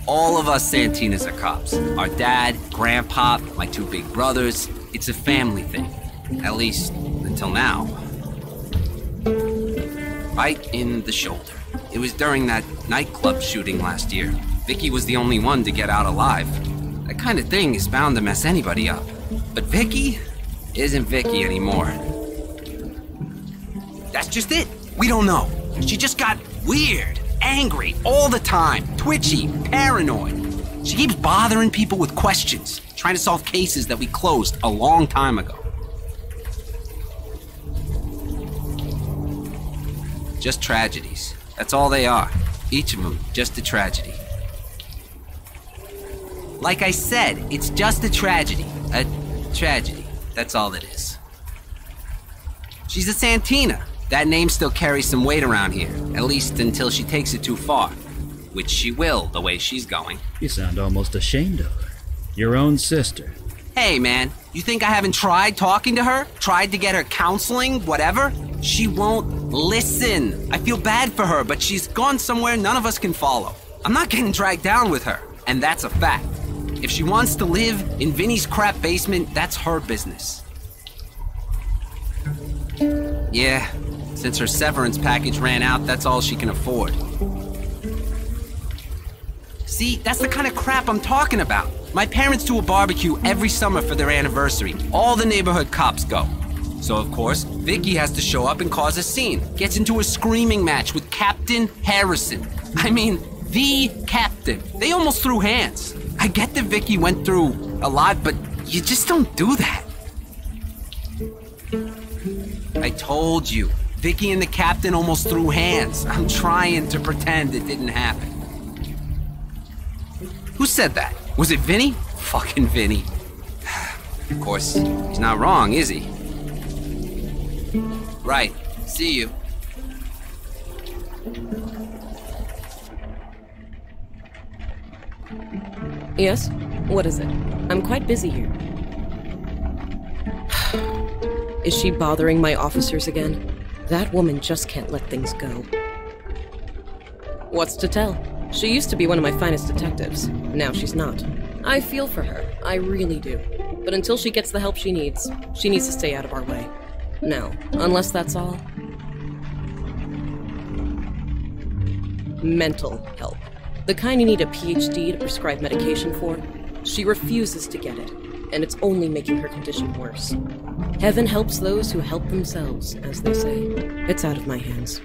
All of us Santinas are cops. Our dad, grandpa, my two big brothers. It's a family thing. At least, until now. Right in the shoulder. It was during that nightclub shooting last year. Vicky was the only one to get out alive. That kind of thing is bound to mess anybody up. But Vicky isn't Vicky anymore. That's just it. We don't know. She just got weird, angry, all the time, twitchy, paranoid. She keeps bothering people with questions, trying to solve cases that we closed a long time ago. Just tragedies. That's all they are. Each of them, just a tragedy. Like I said, it's just a tragedy. A tragedy. That's all it is. She's a Santina. That name still carries some weight around here. At least until she takes it too far. Which she will, the way she's going. You sound almost ashamed of her. Your own sister. Hey, man. You think I haven't tried talking to her? Tried to get her counseling? Whatever? She won't listen. I feel bad for her, but she's gone somewhere none of us can follow. I'm not getting dragged down with her, and that's a fact. If she wants to live in Vinny's crap basement, that's her business. Yeah, since her severance package ran out, that's all she can afford. See, that's the kind of crap I'm talking about. My parents do a barbecue every summer for their anniversary. All the neighborhood cops go. So, of course, Vicky has to show up and cause a scene. Gets into a screaming match with Captain Harrison. I mean, the captain. They almost threw hands. I get that Vicky went through a lot, but you just don't do that. I told you, Vicky and the captain almost threw hands. I'm trying to pretend it didn't happen. Who said that? Was it Vinny? Fucking Vinny. Of course, he's not wrong, is he? Right. See you. Yes? What is it? I'm quite busy here. Is she bothering my officers again? That woman just can't let things go. What's to tell? She used to be one of my finest detectives. Now she's not. I feel for her. I really do. But until she gets the help she needs to stay out of our way. Now, unless that's all... Mental help. The kind you need a PhD to prescribe medication for. She refuses to get it, and it's only making her condition worse. Heaven helps those who help themselves, as they say. It's out of my hands.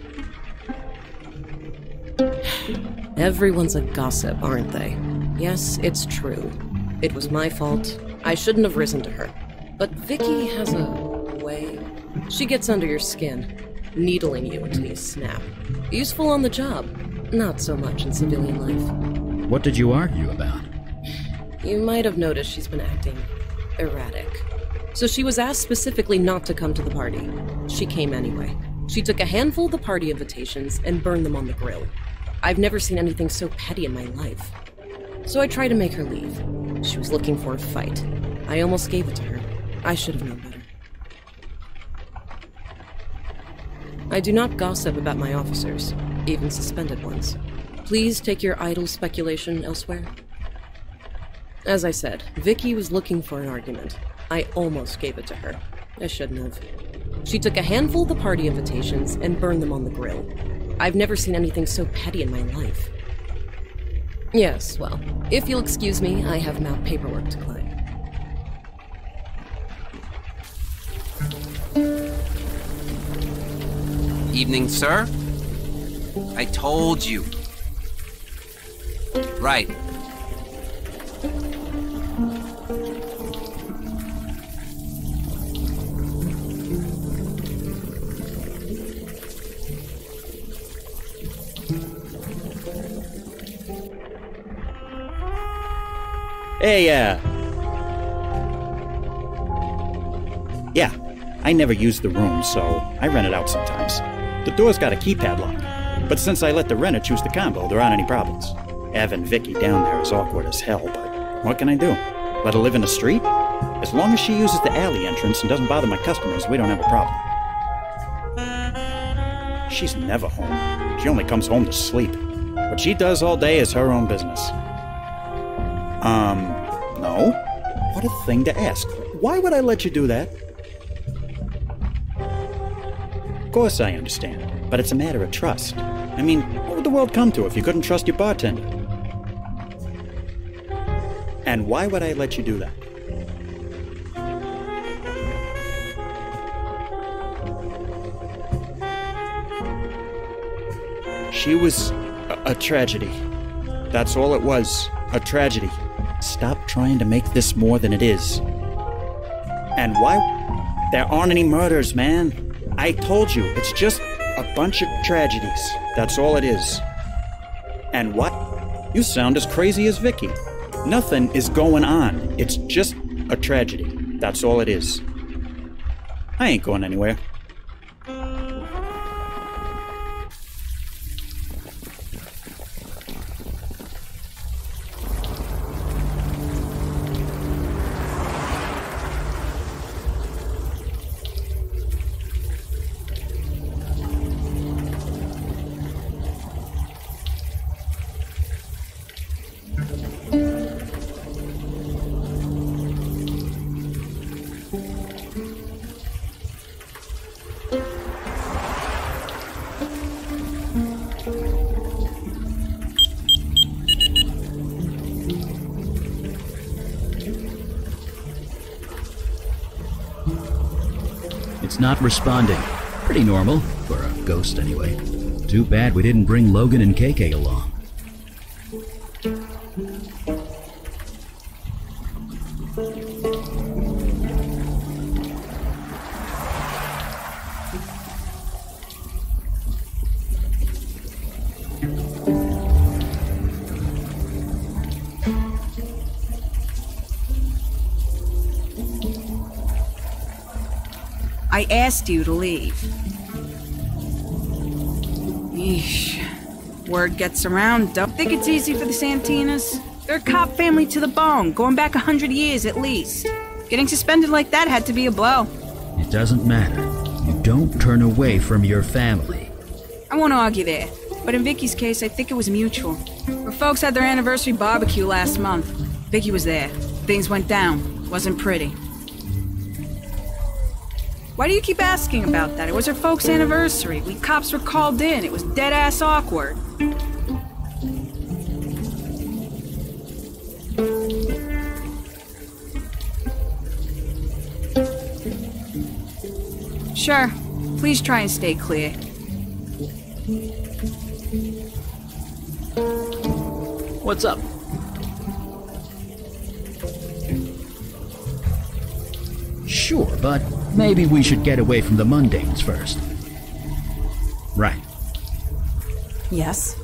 Everyone's a gossip, aren't they? Yes, it's true. It was my fault. I shouldn't have risen to her. But Vicky has a way. She gets under your skin, needling you until you snap. Useful on the job, not so much in civilian life. What did you argue about? You might have noticed she's been acting erratic. So she was asked specifically not to come to the party. She came anyway. She took a handful of the party invitations and burned them on the grill. I've never seen anything so petty in my life. So I tried to make her leave. She was looking for a fight. I almost gave it to her. I should have known better. I do not gossip about my officers, even suspended ones. Please take your idle speculation elsewhere. As I said, Vicky was looking for an argument. I almost gave it to her. I shouldn't have. She took a handful of the party invitations and burned them on the grill. I've never seen anything so petty in my life. Yes, well, if you'll excuse me, I have now paperwork to climb. Evening, sir. I told you. Right. Hey, yeah, I never use the room, so I rent it out sometimes. The door's got a keypad lock, but since I let the renter choose the combo, there aren't any problems. Having Vicky down there is awkward as hell, but what can I do? Let her live in the street? As long as she uses the alley entrance and doesn't bother my customers, we don't have a problem. She's never home. She only comes home to sleep. What she does all day is her own business. No? What a thing to ask. Why would I let you do that? Of course I understand, but it's a matter of trust. I mean, what would the world come to if you couldn't trust your bartender? And why would I let you do that? She was a tragedy. That's all it was. A tragedy. Stop trying to make this more than it is. And why? There aren't any murders, man. I told you, it's just a bunch of tragedies. That's all it is. And what? You sound as crazy as Vicky. Nothing is going on. It's just a tragedy. That's all it is. I ain't going anywhere. It's not responding. Pretty normal, for a ghost anyway. Too bad we didn't bring Logan and KK along. I asked you to leave. Yeesh. Word gets around. Don't think it's easy for the Santinas. They're a cop family to the bone, going back 100 years at least. Getting suspended like that had to be a blow. It doesn't matter. You don't turn away from your family. I won't argue there, but in Vicky's case, I think it was mutual. Her folks had their anniversary barbecue last month. Vicky was there. Things went down. Wasn't pretty. Why do you keep asking about that? It was her folks' anniversary. We cops were called in. It was dead-ass awkward. Sure. Please try and stay clear. What's up? Sure, but maybe we should get away from the mundanes first. Right. Yes?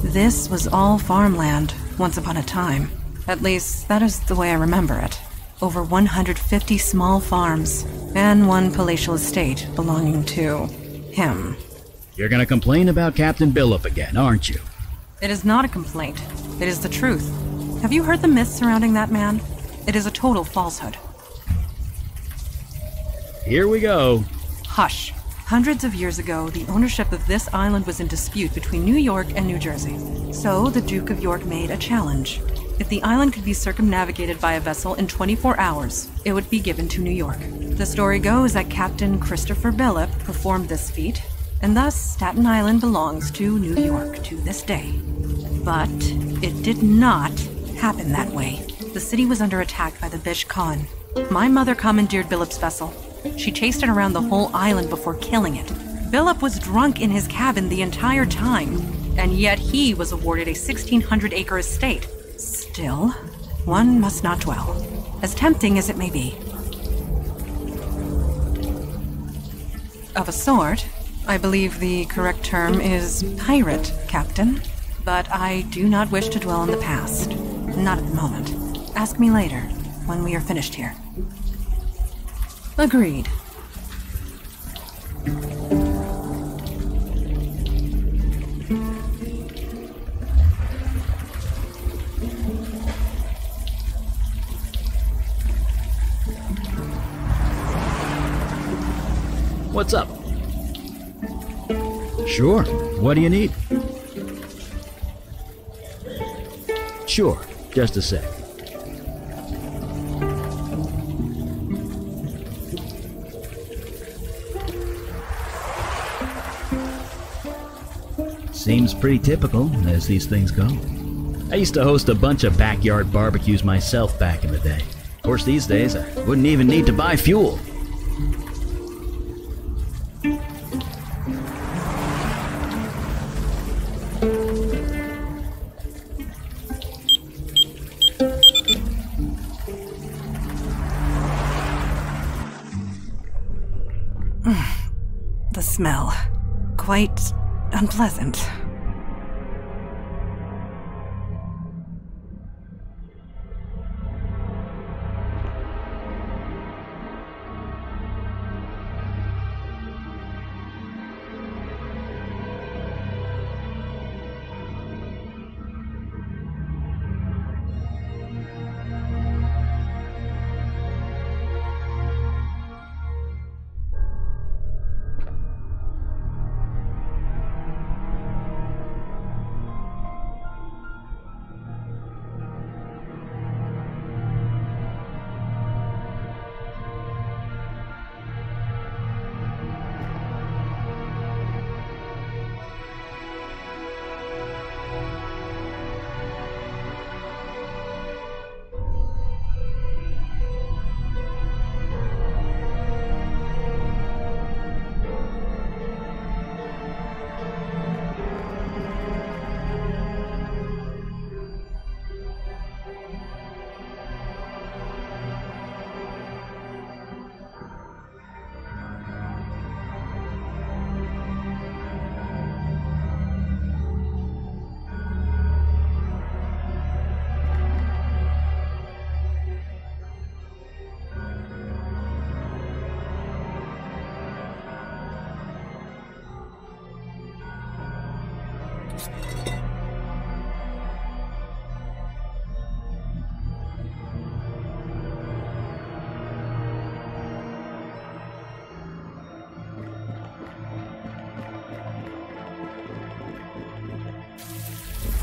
This was all farmland, once upon a time. At least, that is the way I remember it. Over 150 small farms, and one palatial estate belonging to him. You're gonna complain about Captain Billup again, aren't you? It is not a complaint. It is the truth. Have you heard the myth surrounding that man? It is a total falsehood. Here we go. Hush. Hundreds of years ago, the ownership of this island was in dispute between New York and New Jersey. So the Duke of York made a challenge. If the island could be circumnavigated by a vessel in 24 hours, it would be given to New York. The story goes that Captain Christopher Billup performed this feat, and thus Staten Island belongs to New York to this day. But it did not happen that way. The city was under attack by the Bish Khan. My mother commandeered Billup's vessel. She chased it around the whole island before killing it. Billup was drunk in his cabin the entire time, and yet he was awarded a 1,600-acre estate. Still, one must not dwell, as tempting as it may be. Of a sort, I believe the correct term is pirate, Captain. But I do not wish to dwell on the past. Not at the moment. Ask me later, when we are finished here. Agreed. What's up? Sure. What do you need? Sure. Just a sec. Seems pretty typical, as these things go. I used to host a bunch of backyard barbecues myself back in the day. Of course, these days, I wouldn't even need to buy fuel. The smell. Quite unpleasant.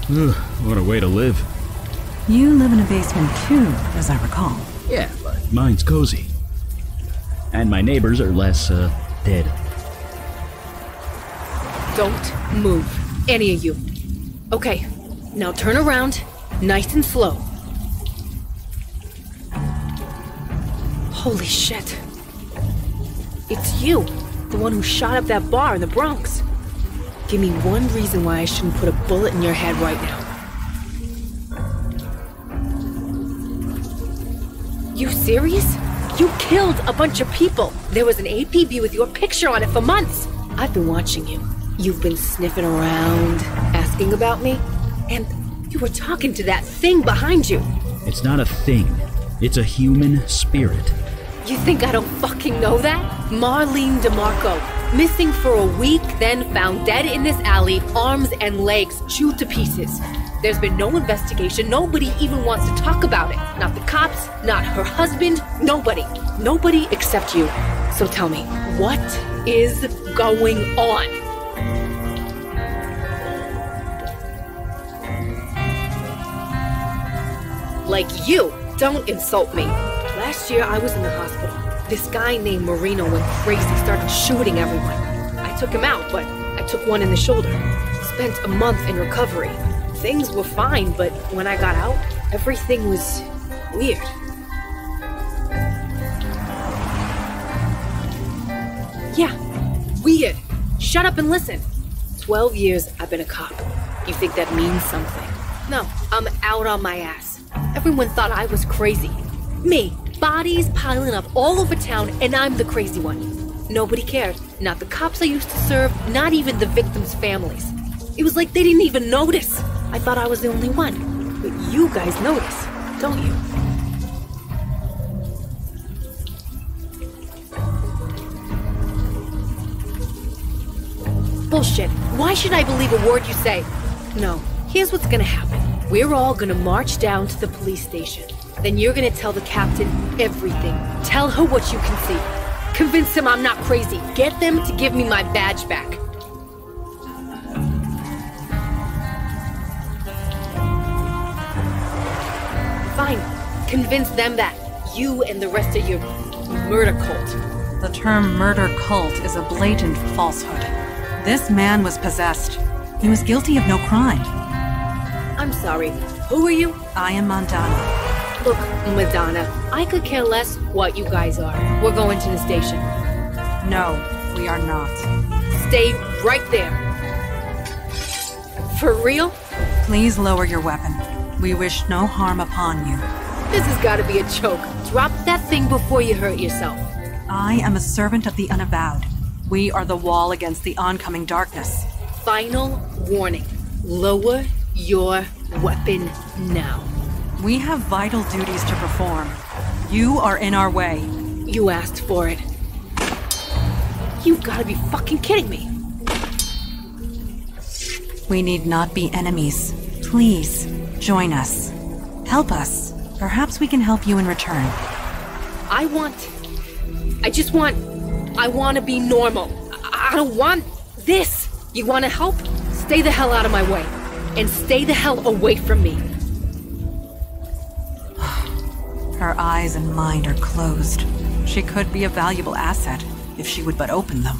What a way to live. You live in a basement too, as I recall. Yeah, but mine's cozy. And my neighbors are less, dead. Don't move, any of you. Okay, now turn around, nice and slow. Holy shit. It's you, the one who shot up that bar in the Bronx. Give me one reason why I shouldn't put a bullet in your head right now. You serious? You killed a bunch of people. There was an APB with your picture on it for months. I've been watching you. You've been sniffing around, asking about me, and you were talking to that thing behind you. It's not a thing. It's a human spirit. You think I don't fucking know that? Marlene DeMarco, missing for a week, then found dead in this alley, arms and legs chewed to pieces. There's been no investigation. Nobody even wants to talk about it. Not the cops, not her husband, nobody. Nobody except you. So tell me, what is going on? Like you, don't insult me. Last year I was in the hospital. This guy named Marino went crazy, started shooting everyone. I took him out, but I took one in the shoulder. Spent a month in recovery. Things were fine, but when I got out, everything was weird. Yeah, weird. Shut up and listen. 12 years I've been a cop. You think that means something? No, I'm out on my ass. Everyone thought I was crazy. Me, bodies piling up all over town, and I'm the crazy one. Nobody cared. Not the cops I used to serve, not even the victims' families. It was like they didn't even notice. I thought I was the only one. But you guys notice, don't you? Bullshit. Why should I believe a word you say? No. Here's what's gonna happen. We're all gonna march down to the police station. Then you're gonna tell the captain everything. Tell her what you can see. Convince him I'm not crazy. Get them to give me my badge back. Fine. Convince them that. You and the rest of your murder cult. The term murder cult is a blatant falsehood. This man was possessed. He was guilty of no crime. I'm sorry. Who are you? I am Montana. Look, Madonna, I could care less what you guys are. We're going to the station. No, we are not. Stay right there. For real? Please lower your weapon. We wish no harm upon you. This has got to be a joke. Drop that thing before you hurt yourself. I am a servant of the Unavowed. We are the wall against the oncoming darkness. Final warning. Lower your weapon now. We have vital duties to perform. You are in our way. You asked for it. You've got to be fucking kidding me. We need not be enemies. Please, join us. Help us. Perhaps we can help you in return. I want to be normal. I don't want this. You want to help? Stay the hell out of my way. And stay the hell away from me. Her eyes and mind are closed. She could be a valuable asset if she would but open them.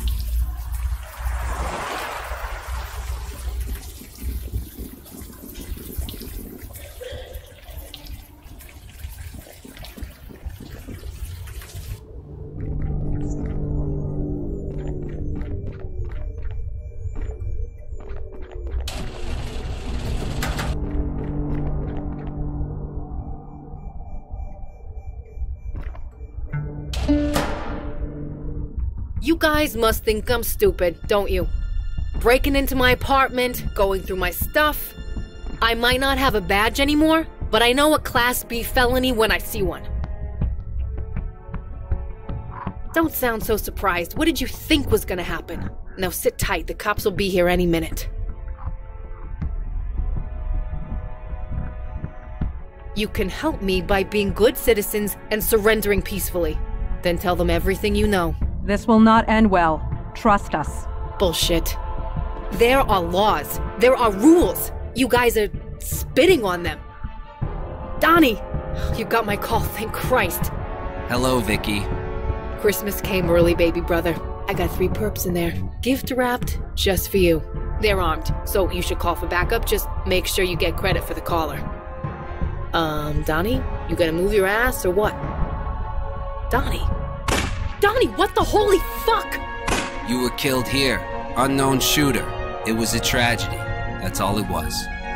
You guys must think I'm stupid, don't you? Breaking into my apartment, going through my stuff. I might not have a badge anymore, but I know a Class B felony when I see one. Don't sound so surprised. What did you think was gonna happen? Now sit tight, the cops will be here any minute. You can help me by being good citizens and surrendering peacefully. Then tell them everything you know. This will not end well. Trust us. Bullshit. There are laws. There are rules. You guys are spitting on them. Donnie! You got my call, thank Christ. Hello, Vicky. Christmas came early, baby brother. I got 3 perps in there. Gift wrapped just for you. They're armed, so you should call for backup. Just make sure you get credit for the caller. Donnie? You gonna move your ass or what? Donnie? Donnie, what the holy fuck? You were killed here. Unknown shooter. It was a tragedy. That's all it was.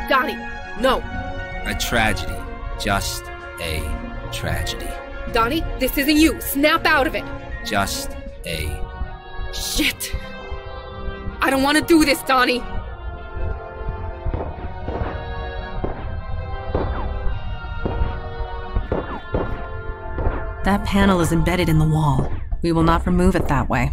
Donnie, no. A tragedy. Just a tragedy. Donnie, this isn't you. Snap out of it. Just a... Shit. I don't want to do this, Donnie. That panel is embedded in the wall. We will not remove it that way.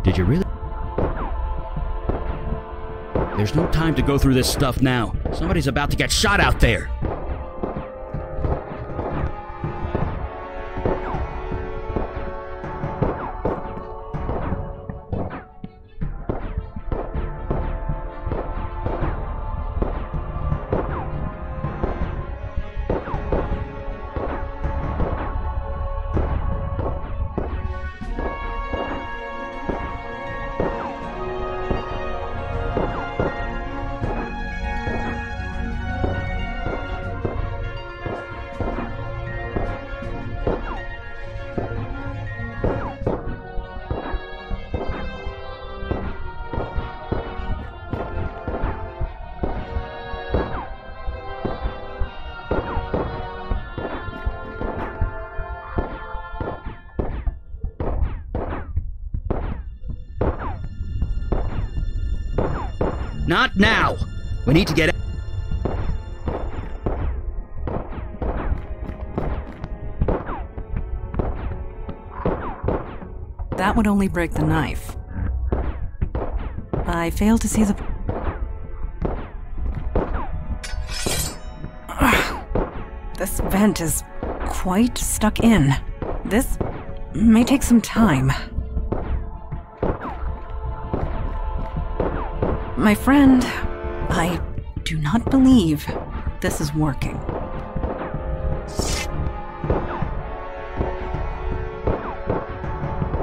Did you really? There's no time to go through this stuff now. Somebody's about to get shot out there. Not now! We need to get out. That would only break the knife. I fail to see the... This vent is quite stuck in. This may take some time. My friend, I do not believe this is working.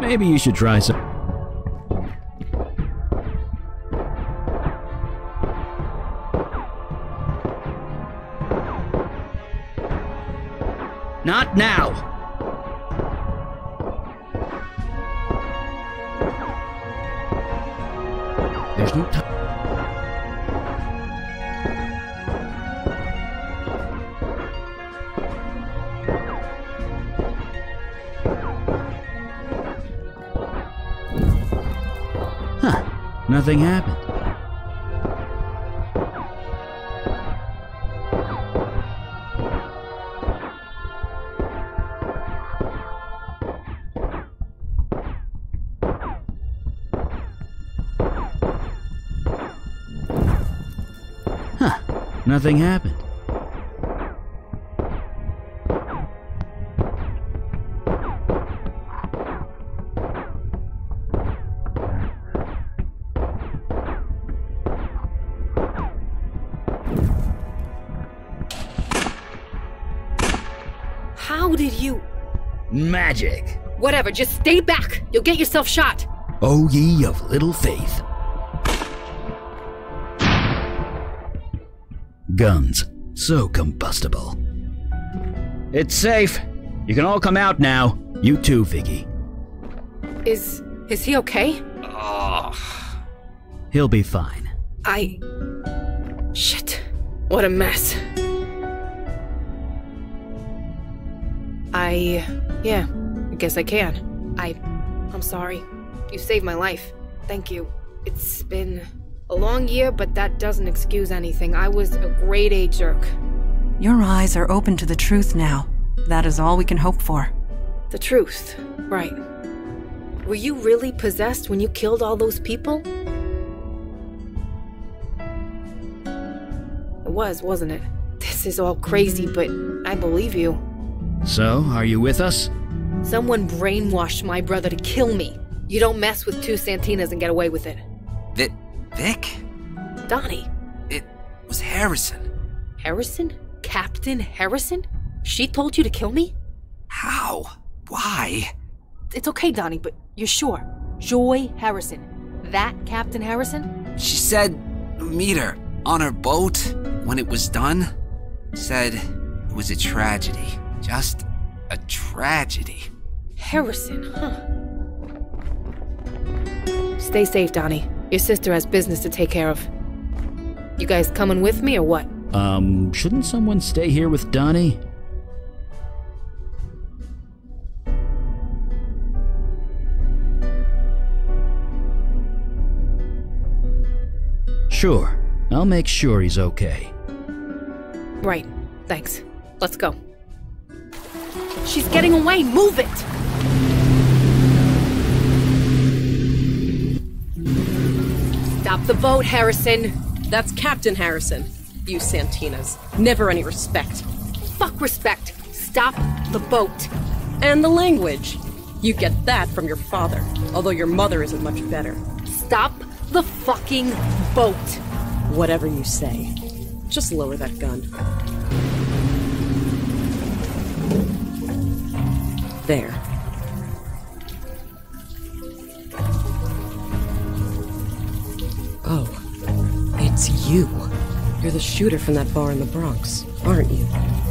Maybe you should try some. Not now! There's no time. Huh. Nothing happened. Huh. Nothing happened. How did you... Magic. Whatever, just stay back. You'll get yourself shot. O ye of little faith. Guns. So combustible. It's safe. You can all come out now. You too, Vicky. Is he okay? He'll be fine. Shit. What a mess. Yeah, I guess I can. I'm sorry. You saved my life. Thank you. It's been a long year, but that doesn't excuse anything. I was a grade A jerk. Your eyes are open to the truth now. That is all we can hope for. The truth, right. Were you really possessed when you killed all those people? It was, wasn't it? This is all crazy, but I believe you. So, are you with us? Someone brainwashed my brother to kill me. You don't mess with two Santinas and get away with it. Vic? Donnie. It was Harrison. Harrison? Captain Harrison? She told you to kill me? How? Why? It's okay, Donnie, but you're sure? Joy Harrison. That Captain Harrison? She said meet her on her boat when it was done. Said it was a tragedy. Just a tragedy. Harrison, huh? Stay safe, Donnie. Your sister has business to take care of. You guys coming with me or what? Shouldn't someone stay here with Donnie? Sure. I'll make sure he's okay. Right. Thanks. Let's go. She's getting away! Move it! Stop the boat, Harrison! That's Captain Harrison. You Santinas. Never any respect. Fuck respect! Stop the boat! And the language. You get that from your father, although your mother isn't much better. Stop the fucking boat! Whatever you say. Just lower that gun. There. Oh, it's you. You're the shooter from that bar in the Bronx, aren't you?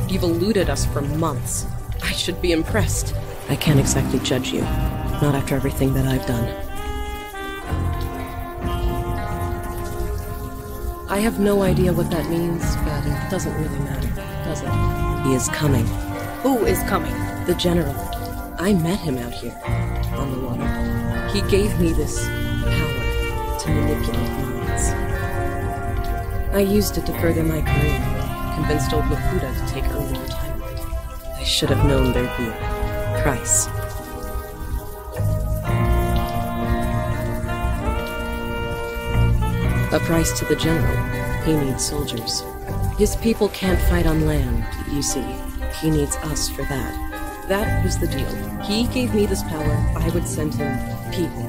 You've eluded us for months. I should be impressed. I can't exactly judge you. Not after everything that I've done. I have no idea what that means, but it doesn't really matter, does it? He is coming. Who is coming? The General. I met him out here, on the water. He gave me this power to manipulate minds. I used it to further my career, convinced old Laputa to take early retirement. I should have known there'd be a price. A price to the General. He needs soldiers. His people can't fight on land, you see. He needs us for that. That was the deal. He gave me this power. I would send him people.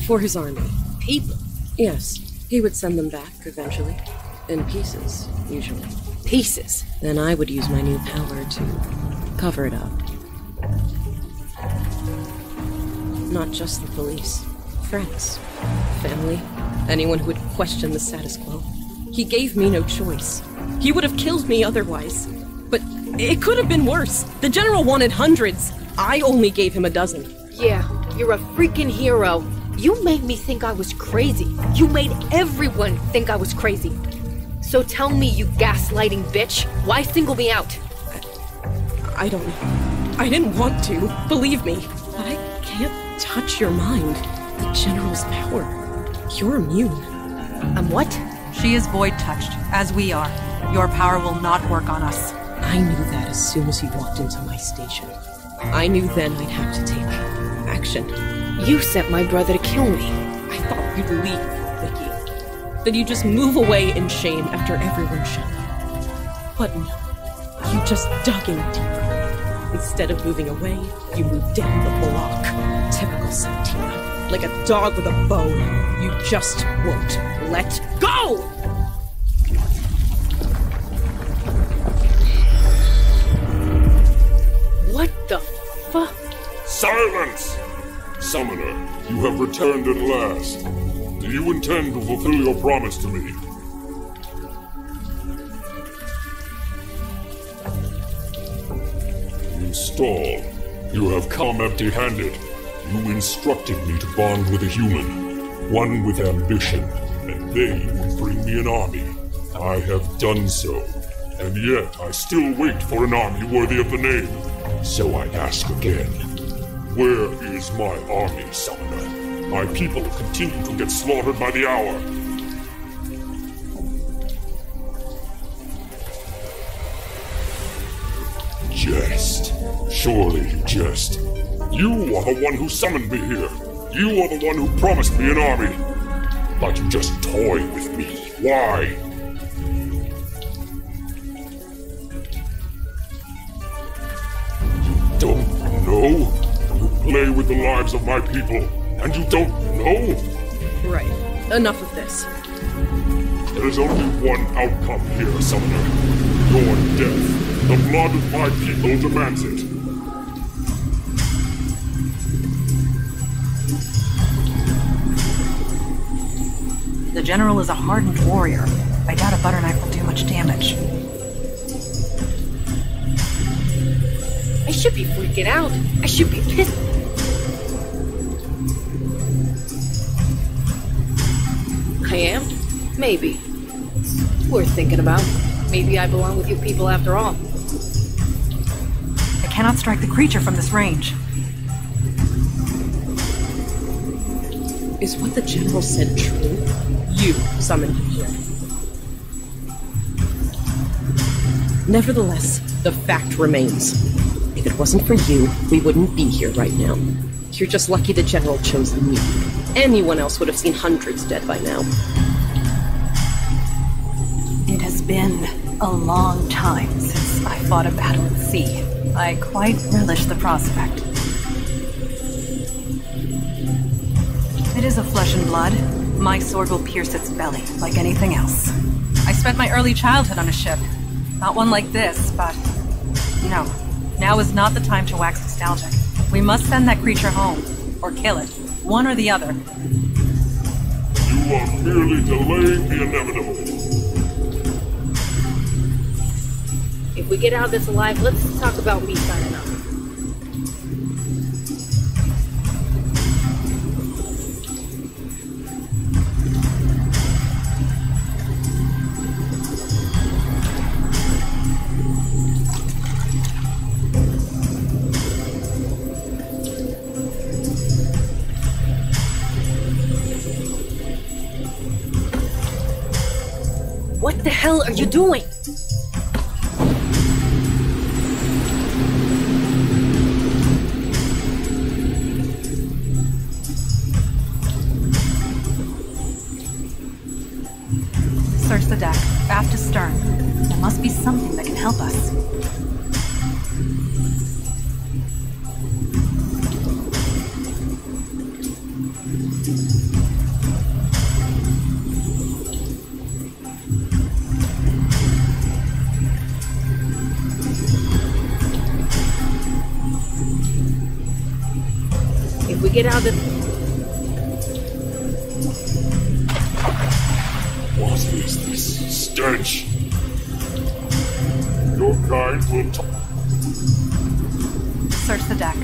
For his army. People? Yes. He would send them back, eventually. In pieces, usually. Pieces? Then I would use my new power to cover it up. Not just the police. Friends. Family. Anyone who would question the status quo. He gave me no choice. He would have killed me otherwise. But it could have been worse. The General wanted hundreds. I only gave him a dozen. Yeah, you're a freaking hero. You made me think I was crazy. You made everyone think I was crazy. So tell me, you gaslighting bitch, why single me out? I don't know. I didn't want to, believe me. But I can't touch your mind. The General's power. You're immune. I'm what? She is void-touched, as we are. Your power will not work on us. I knew that as soon as he walked into my station. I knew then I'd have to take action. You sent my brother to kill me. I thought you'd leave, Vicky. Then you'd just move away in shame after everyone shut you. But no, you just dug in deeper. Instead of moving away, you moved down the block. Typical Santina. Like a dog with a bone. You just won't let go! What the fuck? Silence! Summoner, you have returned at last. Do you intend to fulfill your promise to me? You stall. You have come empty-handed. You instructed me to bond with a human, one with ambition, and they would bring me an army. I have done so, and yet I still wait for an army worthy of the name. So I ask again, where is my army, Summoner? My people continue to get slaughtered by the hour. Jest. Surely you jest. You are the one who summoned me here. You are the one who promised me an army. But you just toy with me. Why? You don't know? You play with the lives of my people, and you don't know? Right. Enough of this. There is only one outcome here, Summoner. Your death. The blood of my people demands it. The General is a hardened warrior. I doubt a butter knife will do much damage. I should be freaking out. I should be pissed. I am? Maybe. It's worth thinking about. Maybe I belong with you people after all. I cannot strike the creature from this range. Is what the General said true? You summoned him here. Nevertheless, the fact remains. If it wasn't for you, we wouldn't be here right now. You're just lucky the General chose me. Anyone else would have seen hundreds dead by now. It has been a long time since I fought a battle at sea. I quite relish the prospect. It is of flesh and blood. My sword will pierce its belly, like anything else. I spent my early childhood on a ship. Not one like this, but... No. Now is not the time to wax nostalgic. We must send that creature home. Or kill it. One or the other. You are merely delaying the inevitable. If we get out of this alive, let's talk about me signing up. What the hell are you doing? Search the deck, aft to stern. There must be something that can help us. If we get out of this... What is this stench? Your kind will Search the deck.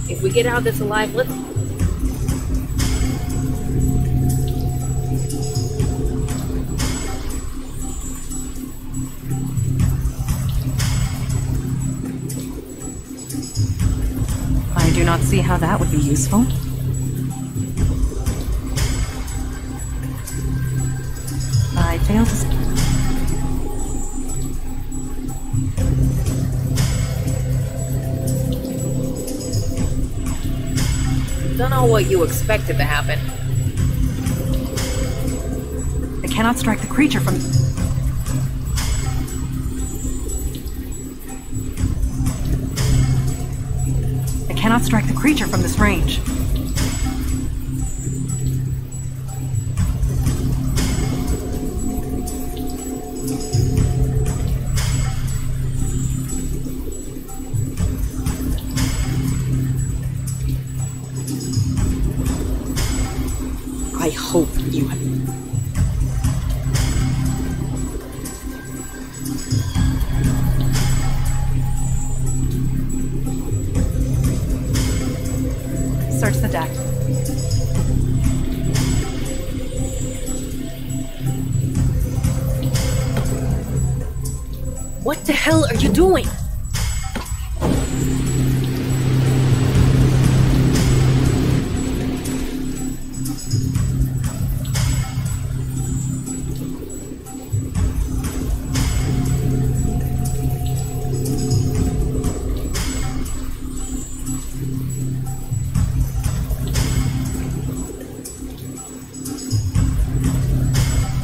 If we get out of this alive, let's... I do not see how that would be useful. I fail to... Don't know what you expected to happen. I cannot strike the creature from... I cannot strike the creature from this range. I hope you have... Search the deck. What the hell are you doing?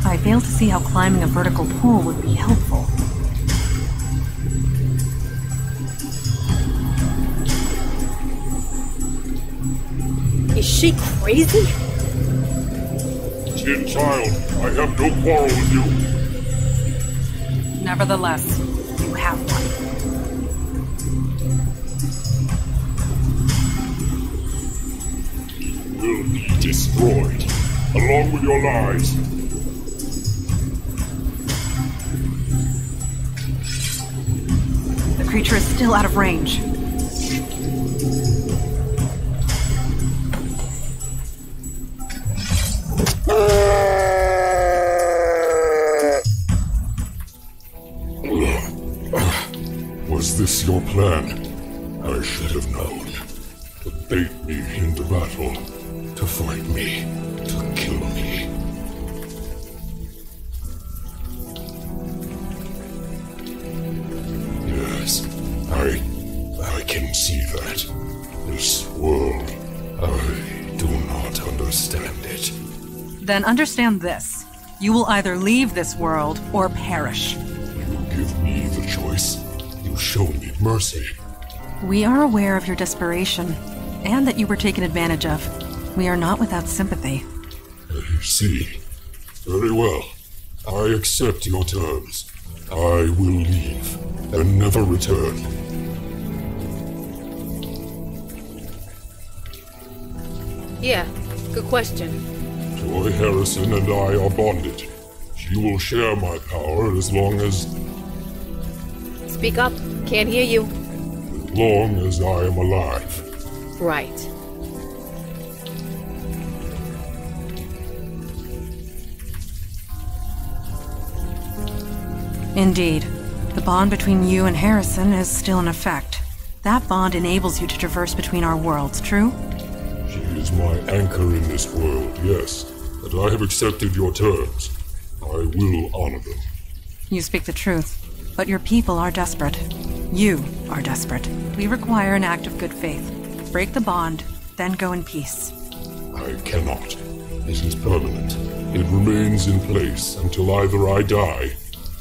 I fail to see how climbing a vertical pole would be helpful. Is she crazy? Tin Child, I have no quarrel with you. Nevertheless, you have one. Will be destroyed, along with your lives. The creature is still out of range. Was this your plan? I should have known. To bait me into battle. To fight me. To kill me. Yes, I can see that. This world, I do not understand it. Then understand this. You will either leave this world or perish. You give me the choice. You show me mercy. We are aware of your desperation, and that you were taken advantage of. We are not without sympathy. I see. Very well. I accept your terms. I will leave, and never return. Yeah, good question. Joy Harrison and I are bonded. She will share my power as long as Speak up. Can't hear you. I am alive. Right. Indeed. The bond between you and Harrison is still in effect. That bond enables you to traverse between our worlds, true? She is my anchor in this world, yes. But I have accepted your terms. I will honor them. You speak the truth. But your people are desperate. You are desperate. We require an act of good faith. Break the bond, then go in peace. I cannot. It is permanent. It remains in place until either I die,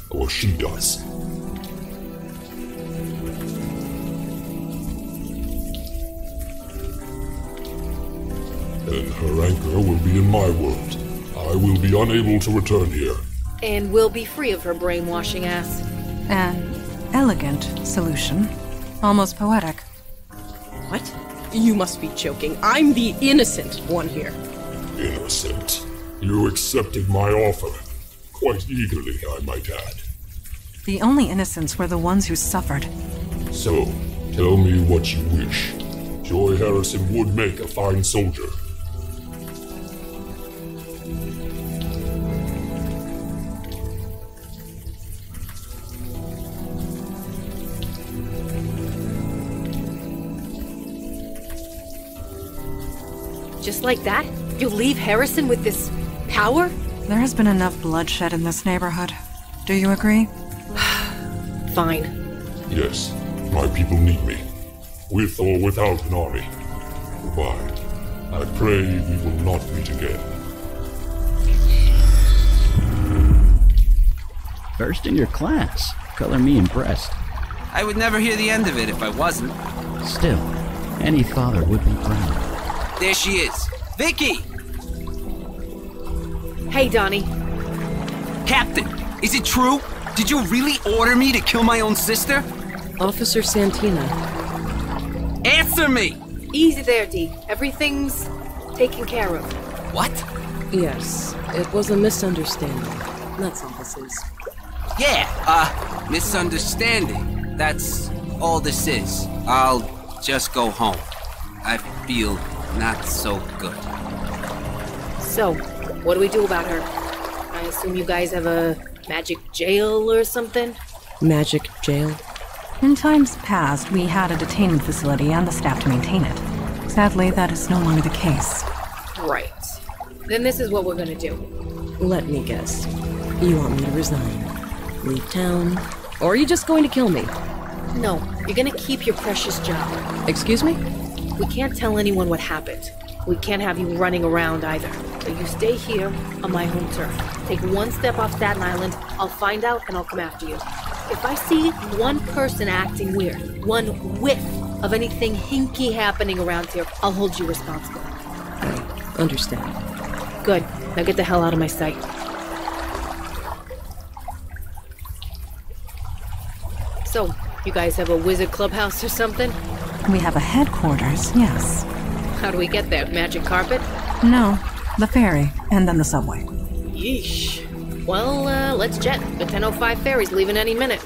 or she does. Then her anchor will be in my world. I will be unable to return here. And we'll be free of her brainwashing ass. An elegant solution. Almost poetic. What? You must be joking. I'm the innocent one here. Innocent. You accepted my offer. Quite eagerly, I might add. The only innocents were the ones who suffered. So, tell me what you wish. Joy Harrison would make a fine soldier. Just like that? You'll leave Harrison with this power? There has been enough bloodshed in this neighborhood. Do you agree? Fine. Yes, my people need me. With or without an army. Goodbye. I pray we will not meet again. First in your class. Color me impressed. I would never hear the end of it if I wasn't. Still, any father would be proud. There she is. Vicky! Hey, Donnie. Captain, is it true? Did you really order me to kill my own sister? Officer Santina. Answer me! Easy there, D. Everything's taken care of. What? Yes, it was a misunderstanding. That's all this is. Yeah, misunderstanding. That's all this is. I'll just go home. I feel not so good. So, what do we do about her? I assume you guys have a magic jail or something? Magic jail? In times past, we had a detaining facility and the staff to maintain it. Sadly, that is no longer the case. Right. Then this is what we're gonna do. Let me guess. You want me to resign? Leave town? Or are you just going to kill me? No, you're gonna keep your precious job. Excuse me? We can't tell anyone what happened. We can't have you running around either. So you stay here on my home turf. Take one step off Staten Island, I'll find out and I'll come after you. If I see one person acting weird, one whiff of anything hinky happening around here, I'll hold you responsible. Understand. Good. Now get the hell out of my sight. So, you guys have a wizard clubhouse or something? We have a headquarters, yes. How do we get there? Magic carpet? No, the ferry, and then the subway. Yeesh. Well, let's jet. The 10:05 ferry's leaving any minute.